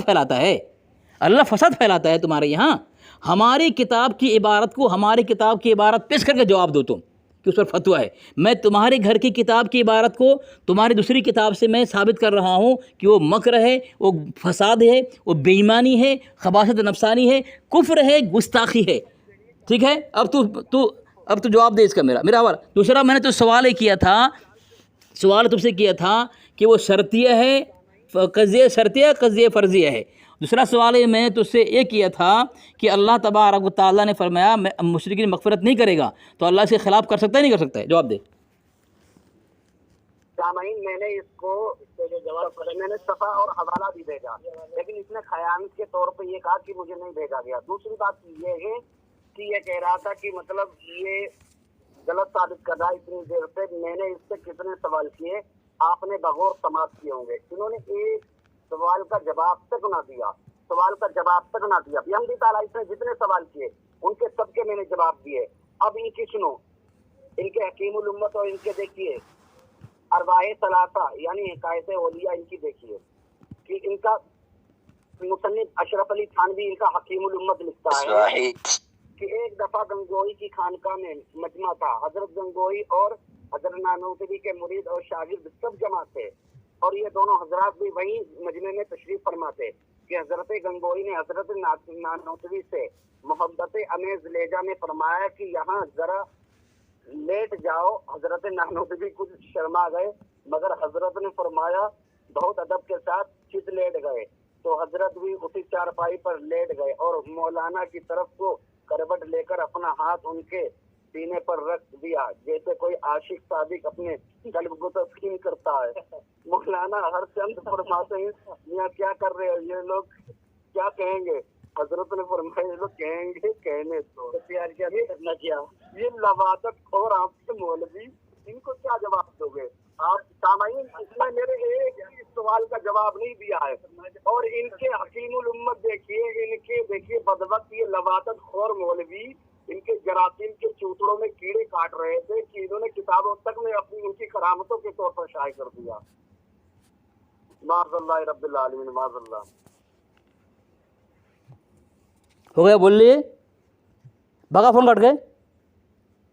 پھیلاتا ہے تمہارے یہاں۔ ہماری کتاب کی عبارت کو ہماری کتاب کی عبارت پیش کر کے جواب دو تم کہ اس پر فتویٰ ہے۔ میں تمہارے گھر کی کتاب کی عبارت کو تمہاری دوسری کتاب سے میں ثابت کر رہا ہوں کہ وہ مکر ہے، وہ فساد ہے، وہ بے ایمانی ہے، خباثت نفسانی ہے، کفر ہے، گستاخی ہے، ٹھیک ہے؟ اب تو جواب دے اس کا میرا حوالہ۔ دوسرا میں نے تو سوال تم سے کیا تھا کہ وہ شرطیہ ہے، قضیہ شرطیہ، قضیہ فرضیہ ہے۔ دوسرا سوال میں نے تجھ سے یہ کیا تھا کہ اللہ تبارک و تعالیٰ نے فرمایا میں مشرکین مغفرت نہیں کرے گا، تو اللہ سے خلاف کر سکتا ہے نہیں کر سکتا ہے؟ جواب دے۔ سامعین میں نے اس کو جو جواب میں نے صفحہ اور حوالہ بھی بھیجا، لیکن اس نے خیانت کے طور پہ یہ کہا کہ مجھے نہیں بھیجا گیا۔ دوسری بات یہ ہے کہ یہ کہہ رہا تھا کہ مطلب یہ غلط ثابت کر رہا ہے اتنی دیر سے۔ میں نے اس سے کتنے سوال کیے، آپ نے بغور سماعت کیے ہوں گے، انہوں نے ایک سوال کا جواب تک نہ دیا، بھی تعالیٰ اس نے جتنے سوال کیے ان کے سب کے میں نے جواب دیے۔ اب ان کی سنو، ان کے حکیم الامت اور ان کے دیکھیے ارواح ثلاثہ یعنی حکایت اولیاء، ان کی دیکھیے کہ ان کا مصنف اشرف علی تھانوی ان کا حکیم الامت لکھتا ہے کہ ایک دفعہ گنگوئی کی خانقاہ میں مجمع تھا، حضرت گنگوئی اور حضرت نانوتوی کے مرید اور شاگرد سب جمع تھے، اور یہ دونوں حضرات بھی وہی مجمع میں تشریف فرما تھے کہ حضرت گنگوئی نے حضرت نانوتوی سے محبت امیز لہجہ میں فرمایا کہ یہاں ذرا لیٹ جاؤ۔ حضرت نانوتوی کچھ شرما گئے، مگر حضرت نے فرمایا بہت ادب کے ساتھ چت لیٹ گئے، تو حضرت بھی اسی چارپائی پر لیٹ گئے اور مولانا کی طرف کو کروٹ لے کر اپنا ہاتھ ان کے سینے پر رکھ دیا، جیسے کوئی عاشق صادق اپنے قلب کو تسکین کرتا ہے۔ مولانا ہر چند فرماتے ہیں میاں کیا کر رہے ہو، یہ لوگ کیا کہیں گے؟ حضرت نے فرمایا یہ لوگ کہیں گے کہنے تو پیار کیا کرنا کیا۔ یہ لواطت اور آپ کے مولوی ان کو کیا جواب دو گے آپ؟ سامعین اس میں میرے ایک سوال کا جواب نہیں دیا ہے، اور ان کے حکیم الامت دیکھیے بدبخت یہ لواطت خور مولوی ان کے جراثیم کے چوتڑوں میں کیڑے کاٹ رہے تھے کہ انہوں نے کتابوں تک میں اپنی ان کی کرامتوں کے طور پر شائع کر دیا۔ معاذ اللہ رب العالمین، معاذ اللہ۔ ہو گیا، بول لیے بھگا، فون کٹ گئے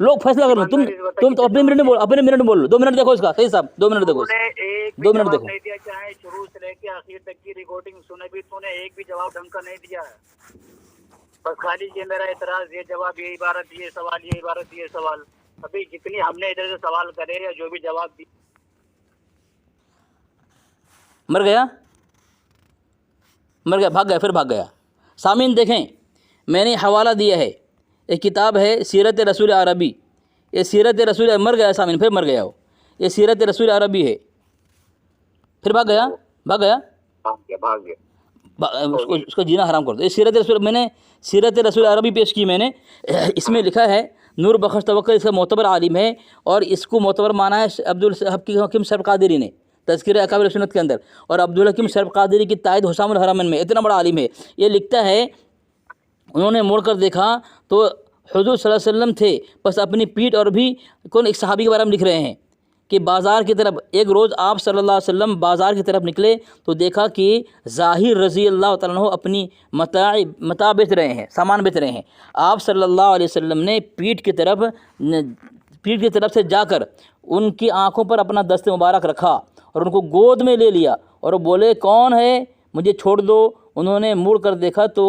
لوگ فیصلہ کر لو. تم تو اپنے منٹ میں بول, اپنے منٹ میں بول لو. 2 منٹ دیکھو اس کا. صحیح صاحب 2 منٹ دیکھو, تو نے ایک 2 بھی منٹ جواب دیکھو. نہیں دیا, چاہے شروع سے لے کے آخر تک کی ریکارڈنگ سنے بھی تو نے ایک بھی جواب ڈھنگ کا نہیں دیا ہے. بس خالی یہ میرا اعتراض, یہ جواب, یہ عبارت, یہ سوال, یہ عبارت, یہ سوال. ابھی جتنی ہم نے ادھر سے سوال کرے یا جو بھی جواب دی. مر گیا, مر گیا, بھاگ گیا, پھر بھاگ گیا. سامعین دیکھیں, میں نے حوالہ دیا ہے, ایک کتاب ہے سیرت رسول عربی. یہ سیرت رسول, مر گیا سامعین, پھر مر گیا وہ. یہ سیرت رسول عربی ہے, پھر بھاگ گیا, بھاگ گیا, بھاگ گیا. اس کو جینا حرام کر دو. یہ سیرت رسول, میں نے سیرت رسول عربی پیش کی میں نے. اس میں لکھا ہے نور بخش توکل اس کا معتبر عالم ہے, اور اس کو معتبر مانا ہے عبدالحکیم شرف قادری نے تذکرہ اکابر سنت کے اندر, اور عبدالحکیم شرف قادری کی تائید حسام الحرمین میں. اتنا بڑا عالم ہے. یہ لکھتا ہے انہوں نے مڑ کر دیکھا تو حضور صلی اللہ علیہ وسلم تھے, بس اپنی پیٹھ, اور بھی کون ایک صحابی کے بارے میں لکھ رہے ہیں کہ بازار کی طرف ایک روز آپ صلی اللہ علیہ وسلم بازار کی طرف نکلے تو دیکھا کہ ظاہر رضی اللہ تعالیٰ عنہ اپنی متاع بیچ رہے ہیں, سامان بیچ رہے ہیں. آپ صلی اللہ علیہ وسلم نے پیٹھ کی طرف سے جا کر ان کی آنکھوں پر اپنا دست مبارک رکھا اور ان کو گود میں لے لیا, اور بولے کون ہے, مجھے چھوڑ دو. انہوں نے مڑ کر دیکھا تو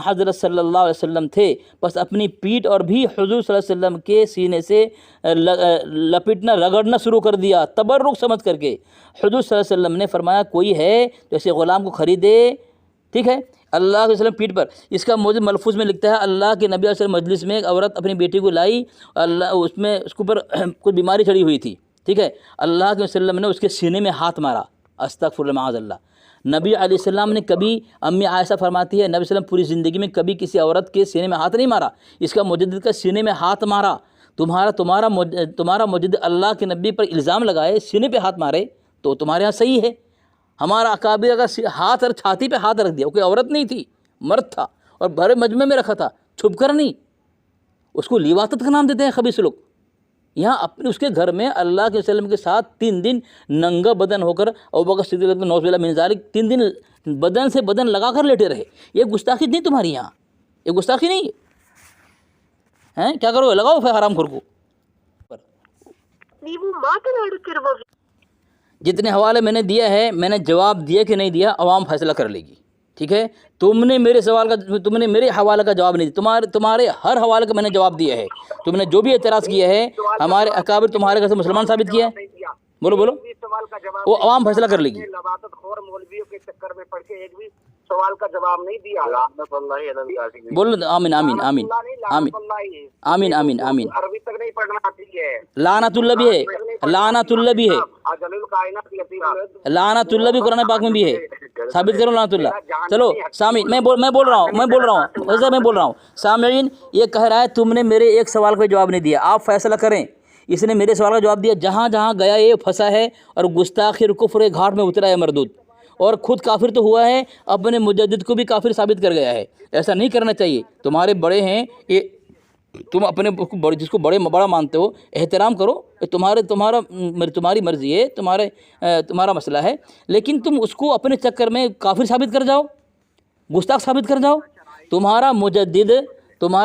حضرت صلی اللہ علیہ وسلم تھے, بس اپنی پیٹھ اور بھی حضور صلی اللہ علیہ وسلم کے سینے سے لپٹنا, رگڑنا شروع کر دیا تبرک سمجھ کر کے. حضور صلی اللہ علیہ وسلم نے فرمایا کوئی ہے جیسے غلام کو خریدے, ٹھیک ہے, اللہ کے وسلم پیٹھ پر. اس کا موجود ملفوظ میں لکھتا ہے اللہ کے نبی علیہ السلام مجلس میں ایک عورت اپنی بیٹی کو لائی, اللہ اس میں اس کے اوپر کوئی بیماری چڑھی ہوئی تھی, ٹھیک ہے. اللہ کے وسلم نے اس کے سینے میں ہاتھ مارا, استغفر اللہ معاذ اللہ. نبی علیہ السلام نے کبھی, امی عائشہ فرماتی ہے, نبی صلی اللہ علیہ وسلم پوری زندگی میں کبھی کسی عورت کے سینے میں ہاتھ نہیں مارا. اس کا مجدد کا سینے میں ہاتھ مارا. تمہارا مجدد اللہ کے نبی پر الزام لگائے, سینے پہ ہاتھ مارے, تو تمہارے ہاں صحیح ہے. ہمارا اکابر کا ہاتھ اور چھاتی پہ ہاتھ رکھ دیا, کوئی عورت نہیں تھی, مرد تھا, اور بڑے مجمع میں رکھا تھا, چھپ کر نہیں. اس کو لیواطت کا نام دیتے ہیں خبیث لوگ. یہاں اپنے اس کے گھر میں اللہ کے وسلم کے ساتھ 3 دن ننگا بدن ہو کر ابوبکر صدیق نعوذ باللہ من ذالک 3 دن بدن سے بدن لگا کر لیٹے رہے. یہ گستاخی نہیں تمہاری یہاں, یہ گستاخی نہیں ہے. کیا کرو, لگاؤ حرام خور کو. جتنے حوالے میں نے دیا ہے, میں نے جواب دیا کہ نہیں دیا, عوام فیصلہ کر لے گی, ٹھیک ہے. تم نے میرے سوال کا, تم نے میرے حوالے کا جواب نہیں دیا. تمہارے ہر حوالے کا میں نے جواب دیا ہے. تم نے جو بھی اعتراض کیا ہے, ہمارے اکابر تمہارے گھر سے مسلمان ثابت کیا ہے. بولو بولو, وہ عوام فیصلہ کر لے گی. لباطت خور مولویوں کے چکر میں پڑ کے ایک بھی سوال کا جواب نہیں دیا. لعنت اللہ علی الکاذبین. بولو آمین آمین آمین آمین آمین آمین آمین. عربی تک نہیں پڑھنا آتی ہے. لعنت اللہ بھی ہے, لعنت اللہ بھی ہے, لعنت اللہ بھی قرآن پاک میں بھی ہے. ثابت کرو لعنت اللہ. چلو سامعین, میں بول رہا ہوں سامعین, یہ کہہ رہا ہے تم نے میرے ایک سوال کا جواب نہیں دیا, آپ فیصلہ کریں. اس نے میرے سوال کا جواب دیا, جہاں جہاں گیا یہ پھنسا ہے, اور گستاخی اور کفر گھاٹ میں اترا ہے مردود, اور خود کافر تو ہوا ہے, اپنے مجدد کو بھی کافر ثابت کر گیا ہے. ایسا نہیں کرنا چاہیے. تمہارے بڑے ہیں, یہ تم اپنے جس کو بڑا مانتے ہو احترام کرو. تمہاری مرضی ہے, تمہارا مسئلہ ہے, لیکن تم اس کو اپنے چکر میں کافر ثابت کر جاؤ, گستاخ ثابت کر جاؤ. تمہارا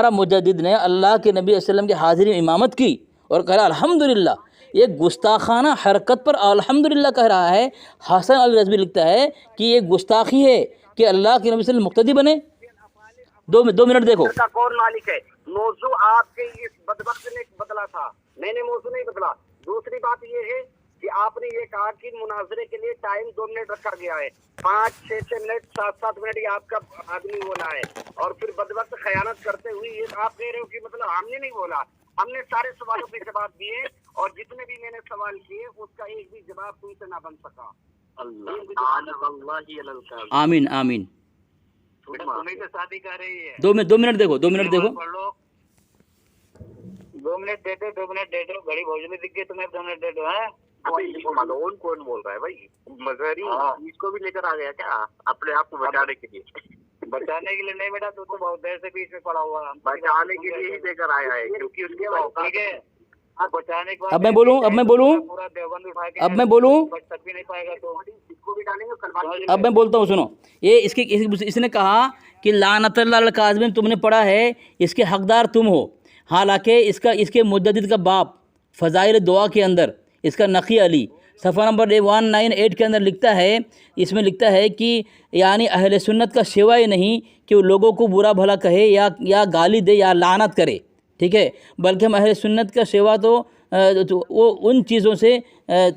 مجدد نے اللہ کے نبی علیہ وسلم کی حاضری امامت کی اور کہا الحمدللہ. یہ گستاخانہ حرکت پر الحمدللہ کہہ رہا ہے. حسن الرضوی لکھتا ہے کہ یہ گستاخی ہے کہ اللہ کے نبی صلی اللہ علیہ وسلم مقتدی بنے. 2 منٹ دیکھو. کون مالک ہے؟ موضوع آپ کے اس بدبخت نے بدلا تھا, میں نے موضوع نہیں بدلا. دوسری بات یہ ہے کہ آپ نے یہ کہا کہ مناظرے کے لیے ٹائم 2 منٹ رکھا گیا ہے, 5-6 منٹ 7 منٹ یہ آپ کا آدمی بولا ہے, اور پھر بدبخت خیانت کرتے ہوئے یہ آپ کہہ رہے ہو کہ مطلب ہم نے نہیں بولا. ہم نے سارے سوالوں کے جواب دیے, اور جتنے بھی میں نے سوال کیے اس کا ایک بھی جواب تم سے نہ بن سکا. آمین آمین. تمہیں تو شادی کر رہی ہے. 2 منٹ دیکھو, 2 منٹ دیکھو. 2 منٹ دے دو, 2 منٹ دے دو. گھڑی بھوجن دکھ گئی تمہیں, 2 منٹ دے دو. ہے ملون کون بول رہا ہے بھائی؟ مظہری اس کو بھی لے کر آ گیا کیا اپنے آپ کو بچانے کے لیے؟ بچانے کے لیے نہیں بیٹا, تو بہت دیر سے بیچ میں پڑا ہوا. بچانے کے لیے ہی لے کر آیا ہے, کیونکہ اس کے ٹھیک ہے. بچانے کے بعد اب میں بولوں پورا دیوبند اٹھا کے اب میں بولوں بچ تک بھی نہیں پائے گا, تو اس کو بھی ڈالیں گے. اب میں بولتا ہوں, سنو. یہ اس نے کہا کہ لعنت اللہ علی الکاذبین تم نے پڑھا ہے, اس کے حقدار تم ہو. حالانکہ اس کے مجدد کا باپ فضائل دعا کے اندر اس کا نقی علی صفحہ نمبر 198 کے اندر لکھتا ہے، اس میں لکھتا ہے کہ یعنی اہل سنت کا سوائے نہیں کہ وہ لوگوں کو برا بھلا کہے یا گالی دے یا لعنت کرے، ٹھیک ہے، بلکہ ہم اہل سنت کا سوا تو وہ ان چیزوں سے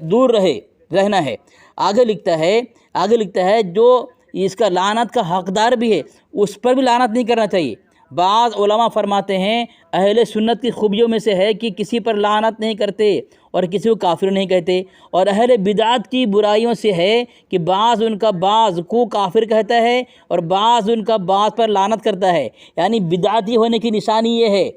دور رہنا ہے۔ آگے لکھتا ہے جو اس کا لعنت کا حقدار بھی ہے اس پر بھی لعنت نہیں کرنا چاہیے۔ بعض علماء فرماتے ہیں اہل سنت کی خوبیوں میں سے ہے کہ کسی پر لعنت نہیں کرتے اور کسی کو کافر نہیں کہتے، اور اہل بدعت کی برائیوں سے ہے کہ بعض ان کا بعض کو کافر کہتا ہے اور بعض ان کا بعض پر لعنت کرتا ہے۔ یعنی بدعتی ہونے کی نشانی یہ ہے،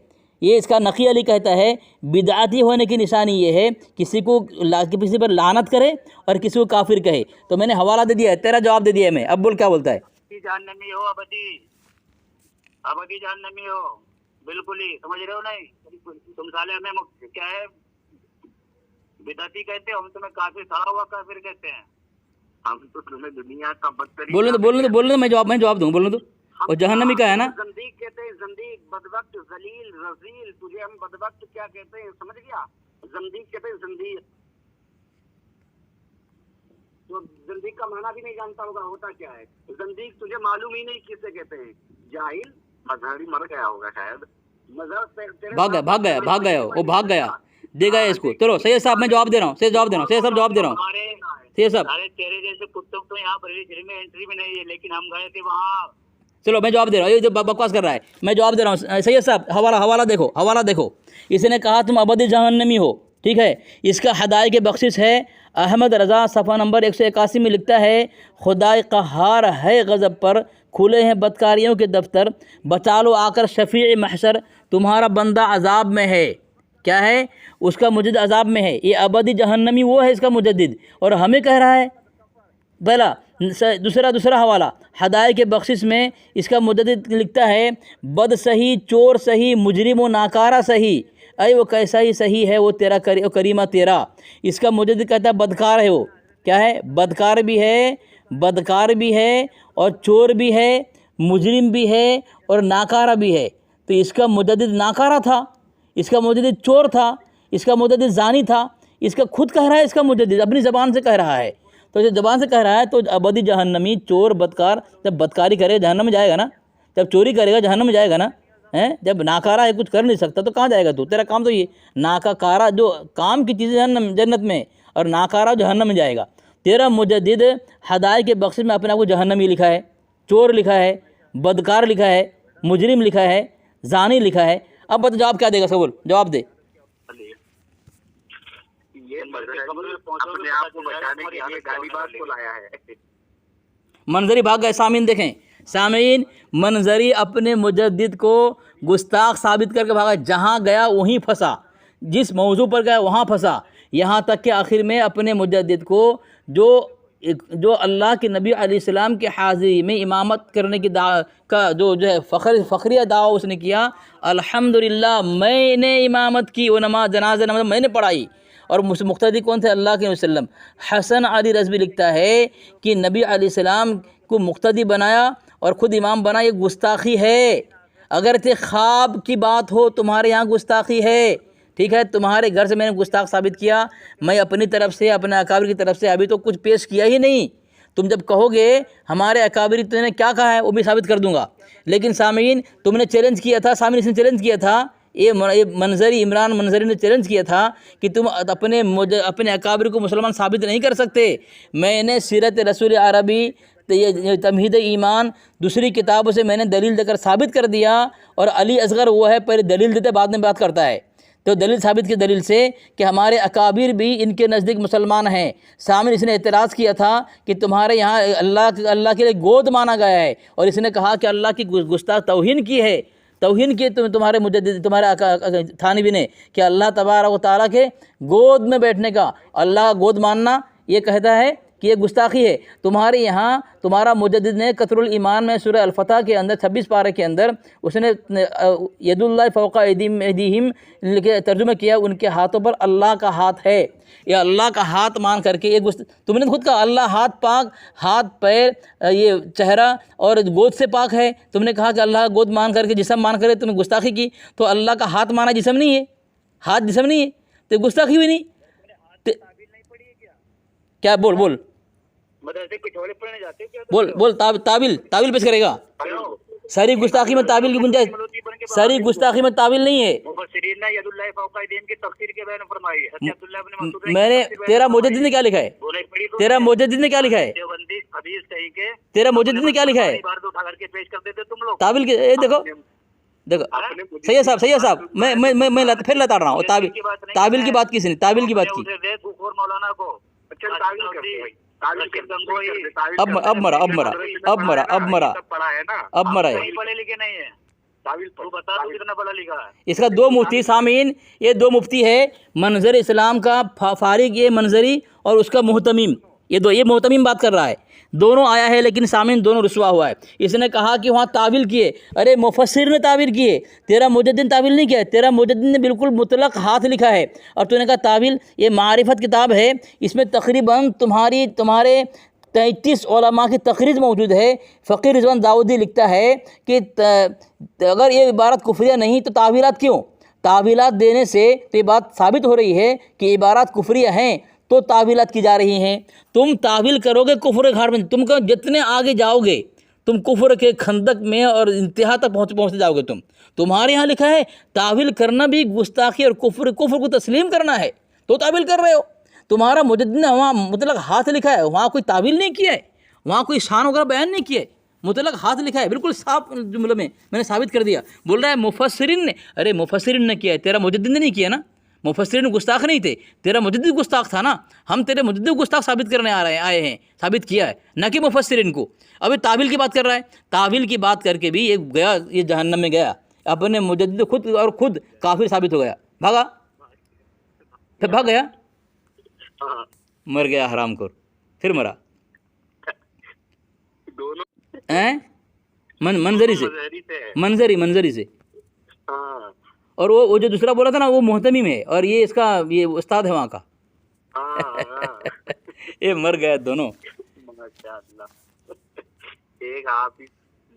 یہ اس کا نقی علی کہتا ہے بدعتی ہونے کی نشانی یہ ہے کسی پر لعنت کرے اور کسی کو کافر کہے۔ تو میں نے حوالہ دے دیا ہے، تیرا جواب دے دیا ہے میں، اب بول کیا بولتا ہے۔ جہنمی ہو ابدی جہنمی ہو، بالکل ہی سمجھ رہے ہو نہیں؟ تم سالے ہمیں کیا ہے بدعتی کہتے ہو، ہم تمہیں کافر سڑا ہوا کافر کہتے ہیں، ہم تو تمہیں دنیا کا بدترین بولنے دو میں جواب دوں، بولنے دو۔ اور جہنمی کا ہے نا، زندیق کہتے ہیں، زندیق، بدبخت، ذلیل، رذیل، تجھے ہم بدبخت کیا کہتے ہیں سمجھ گیا؟ زندیق کہتے ہیں زندیق، تو زندیق کا معنی بھی نہیں جانتا ہوگا ہوتا کیا ہے زندیق، تجھے معلوم ہی نہیں کسے کہتے ہیں، جاہل، مذہبی مر گیا ہوگا شاید، بھاگ گیا دے گا اس کو۔ چلو سید صاحب میں جواب دے رہا ہوں، سید صاحب جواب دے رہا ہوں۔ سید صاحب تیرے جیسے کتوں تو یہاں پر میں انٹری میں نہیں ہے، لیکن ہم گئے تھے وہاں۔ چلو میں جواب دے رہا ہوں، یہ جو بکواس کر رہا ہے میں جواب دے رہا ہوں۔ سید صاحب حوالہ دیکھو، اس نے کہا تم ابدی جہنمی ہو، ٹھیک ہے، اس کا ہدایت کے بخشش ہے۔ احمد رضا صفحہ نمبر 181 میں لکھتا ہے خدائے قہار ہے غضب پر، کھلے ہیں بدکاریوں کے دفتر، بچا لو آ کر شفیع محشر، تمہارا بندہ عذاب میں ہے۔ کیا ہے؟ اس کا مجدد عذاب میں ہے۔ یہ ابدی جہنمی وہ ہے اس کا مجدد، اور ہمیں کہہ رہا ہے پہلا۔ دوسرا حوالہ ہدایت کے بخشش میں اس کا مجدد لکھتا ہے بد سہی، چور سہی، مجرم و ناکارہ سہی، اے وہ کیسا ہی سہی ہے وہ تیرا کریمہ تیرا۔ اس کا مجدد کہتا ہے بدکار ہے وہ، کیا ہے؟ بدکار بھی ہے اور چور بھی ہے، مجرم بھی ہے اور ناکارہ بھی ہے۔ تو اس کا مجدد ناکارہ تھا، اس کا مجدد چور تھا، اس کا مجدد زانی تھا، اس کا خود کہہ رہا ہے، اس کا مجدد اپنی زبان سے کہہ رہا ہے۔ تو جب زبان سے کہہ رہا ہے تو ابدی جہنمی، چور، بدکار، جب بدکاری کرے جہنم میں جائے گا نا، جب چوری کرے گا جہنم میں جائے گا نا، جب ناکارہ ہے کچھ کر نہیں سکتا تو کہاں جائے گا تو؟ تیرا کام تو یہ ناکارہ جو کام کی چیزیں جنت میں، اور ناکارہ جہنم میں جائے گا۔ تیرا مجدد ہدایت کے بخشش میں اپنے آپ کو جہنمی لکھا ہے، چور لکھا ہے، بدکار لکھا ہے، مجرم لکھا ہے، زانی لکھا ہے۔ اب بتا جواب کیا دے گا؟ سبول جواب دے۔ اپنے آپ کو بچانے کے لیے گالی باز کو لایا ہے۔ منظری بھاگ گئے، سامعین دیکھیں، سامعین منظری اپنے مجدد کو گستاخ ثابت کر کے بھاگا، جہاں گیا وہیں پھنسا، جس موضوع پر گیا وہاں پھنسا، یہاں تک کہ آخر میں اپنے مجدد کو جو اللہ کے نبی علیہ السلام کے حاضری میں امامت کرنے کی کا جو ہے فخریہ دعویٰ اس نے کیا، الحمدللہ میں نے امامت کی، وہ نماز جنازہ نماز میں نے پڑھائی، اور مقتدی کون تھے؟ اللہ کے وسلم۔ حسن علی رضوی لکھتا ہے کہ نبی علیہ السلام کو مقتدی بنایا اور خود امام بنا، یہ گستاخی ہے۔ اگرچہ خواب کی بات ہو تمہارے یہاں گستاخی ہے، ٹھیک ہے، تمہارے گھر سے میں نے گستاخ ثابت کیا، میں اپنی طرف سے، اپنے اکابر کی طرف سے ابھی تو کچھ پیش کیا ہی نہیں۔ تم جب کہو گے ہمارے اکابری تو نے کیا کہا ہے وہ بھی ثابت کر دوں گا۔ لیکن سامعین تم نے چیلنج کیا تھا، سامعین اس نے چیلنج کیا تھا، یہ منظری، عمران منظری نے چیلنج کیا تھا کہ تم اپنے اکابر کو مسلمان ثابت نہیں کر سکتے۔ میں نے سیرت رسول عربی، تمہید ایمان، دوسری کتابوں سے میں نے دلیل دے کر ثابت کر دیا، اور علی اصغر وہ ہے پہلے دلیل دیتے بعد میں بات کرتا ہے۔ تو دلیل ثابت کی دلیل سے کہ ہمارے اکابر بھی ان کے نزدیک مسلمان ہیں۔ سامنے اس نے اعتراض کیا تھا کہ تمہارے یہاں اللہ کے لیے گود مانا گیا ہے، اور اس نے کہا کہ اللہ کی گستاخ توہین کی ہے، توہین کی تمہارے مجدد، تمہارے تھانوی نے، کہ اللہ تبارک و تعالیٰ کے گود میں بیٹھنے کا، اللہ کا گود ماننا، یہ کہتا ہے کہ یہ گستاخی ہے. تمہارے یہاں تمہارا مجدد نے قطر الایمان میں سورہ الفتح کے اندر 26 پارے کے اندر اس نے ید اللہ فوق ایدیہم کے ترجمہ کیا ان کے ہاتھوں پر اللہ کا ہاتھ ہے. یا اللہ کا ہاتھ مان کر کے تم نے خود کہا اللہ ہاتھ پاک، ہاتھ پیر، یہ چہرہ اور گود سے پاک ہے. تم نے کہا کہ اللہ گود مان کر کے جسم مان کر کے تم نے گستاخی کی. تو اللہ کا ہاتھ مانا جسم نہیں ہے، ہاتھ جسم نہیں ہے تو گستاخی ہوئی نہیں. کیا بول بول تعویل پیش کرے گا. ساری گستاخی میں تعویل کی گنجائش، ساری گستاخی میں تعویل نہیں ہے. میں نے تیرا مجدد نے کیا لکھا ہے؟ تیرا مجدد نے کیا لکھا ہے؟ تیرا مجدد نے کیا لکھا ہے؟ تعویل کی دیکھو سید صاحب میں پھر لتا رہا ہوں. تعویل کی بات کسی نے تعویل کی بات کی. اب مرا اس کا دو مفتی سامعین، یہ دو مفتی ہے منظر اسلام کا فارغ یہ منظری اور اس کا محتمیم، یہ محتمیم بات کر رہا ہے. دونوں آیا ہے لیکن سامعین دونوں رسوا ہوا ہے. اس نے کہا کہ وہاں تعویل کیے، ارے مفسر نے تعویل کیے، تیرا مجدد نے تعویل نہیں کیا ہے. تیرا مجدد نے بالکل مطلق ہاتھ لکھا ہے اور تو نے کہا تعویل. یہ معرفت کتاب ہے، اس میں تقریباً تمہارے 33 علماء کی تخریج موجود ہے. فقیر رضوان داؤدی لکھتا ہے کہ اگر یہ عبارت کفریہ نہیں تو تعویلات کیوں؟ تعویلات دینے سے تو یہ بات ثابت ہو رہی ہے کہ عبارات کفریہ ہیں تو تعویلات کی جا رہی ہیں. تم تعویل کرو گے کفر کے گھاٹ میں، تم کا جتنے آگے جاؤ گے تم کفر کے خندق میں اور انتہا تک پہنچتے جاؤ گے. تمہارے یہاں لکھا ہے تعویل کرنا بھی گستاخی اور کفر کو تسلیم کرنا ہے تو تعویل کر رہے ہو. تمہارا مجدد نے وہاں مطلق ہاتھ لکھا ہے، وہاں کوئی تعویل نہیں کیا ہے، وہاں کوئی شان وغیرہ بیان نہیں کیا ہے، مطلق ہاتھ لکھا ہے بالکل صاف جملے میں نے ثابت کر دیا. بول رہا ہے مفسرین نے، ارے مفسرین نے کیا ہے، تیرا مجدد نے نہیں کیا نا. مفسرین گستاخ نہیں تھے، تیرا مجدد گستاخ تھا نا. ہم تیرے مجدد گستاخ ثابت کرنے آئے ہیں، ثابت کیا ہے نہ کہ مفسرین کو. ابھی تعویل کی بات کر رہا ہے، تعویل کی بات کر کے بھی یہ جہنم میں گیا، اپنے مجدد خود کافر ثابت ہو گیا، بھاگ گیا، مر گیا حرام خور، پھر مرا منظری سے. اور وہ جو دوسرا بولا تھا نا وہ محتمیم ہے اور یہ اس کا یہ استاد ہے وہاں کا. یہ مر گیا دونوں. ایک آپ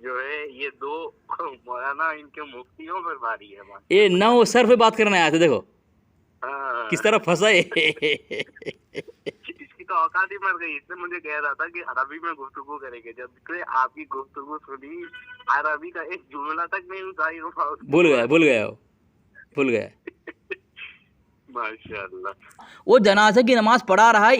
جو ہے یہ دو مولانا ان کے مفتیوں پر بھاری ہے. یہ نہ وہ سر پہ بات کرنے آئے تھے، دیکھو کس طرح پھنسا ہے. اس کی تو اوقات ہی مر گئی. اس نے مجھے کہہ رہا تھا کہ عربی میں گفتگو کریں گے، جب کہ آپ کی گفتگو سنی عربی کا ایک جملہ تک نہیں اتاری. بھول گیا. ماشاء اللہ. وہ جنازے کی نماز پڑھا رہا ہے.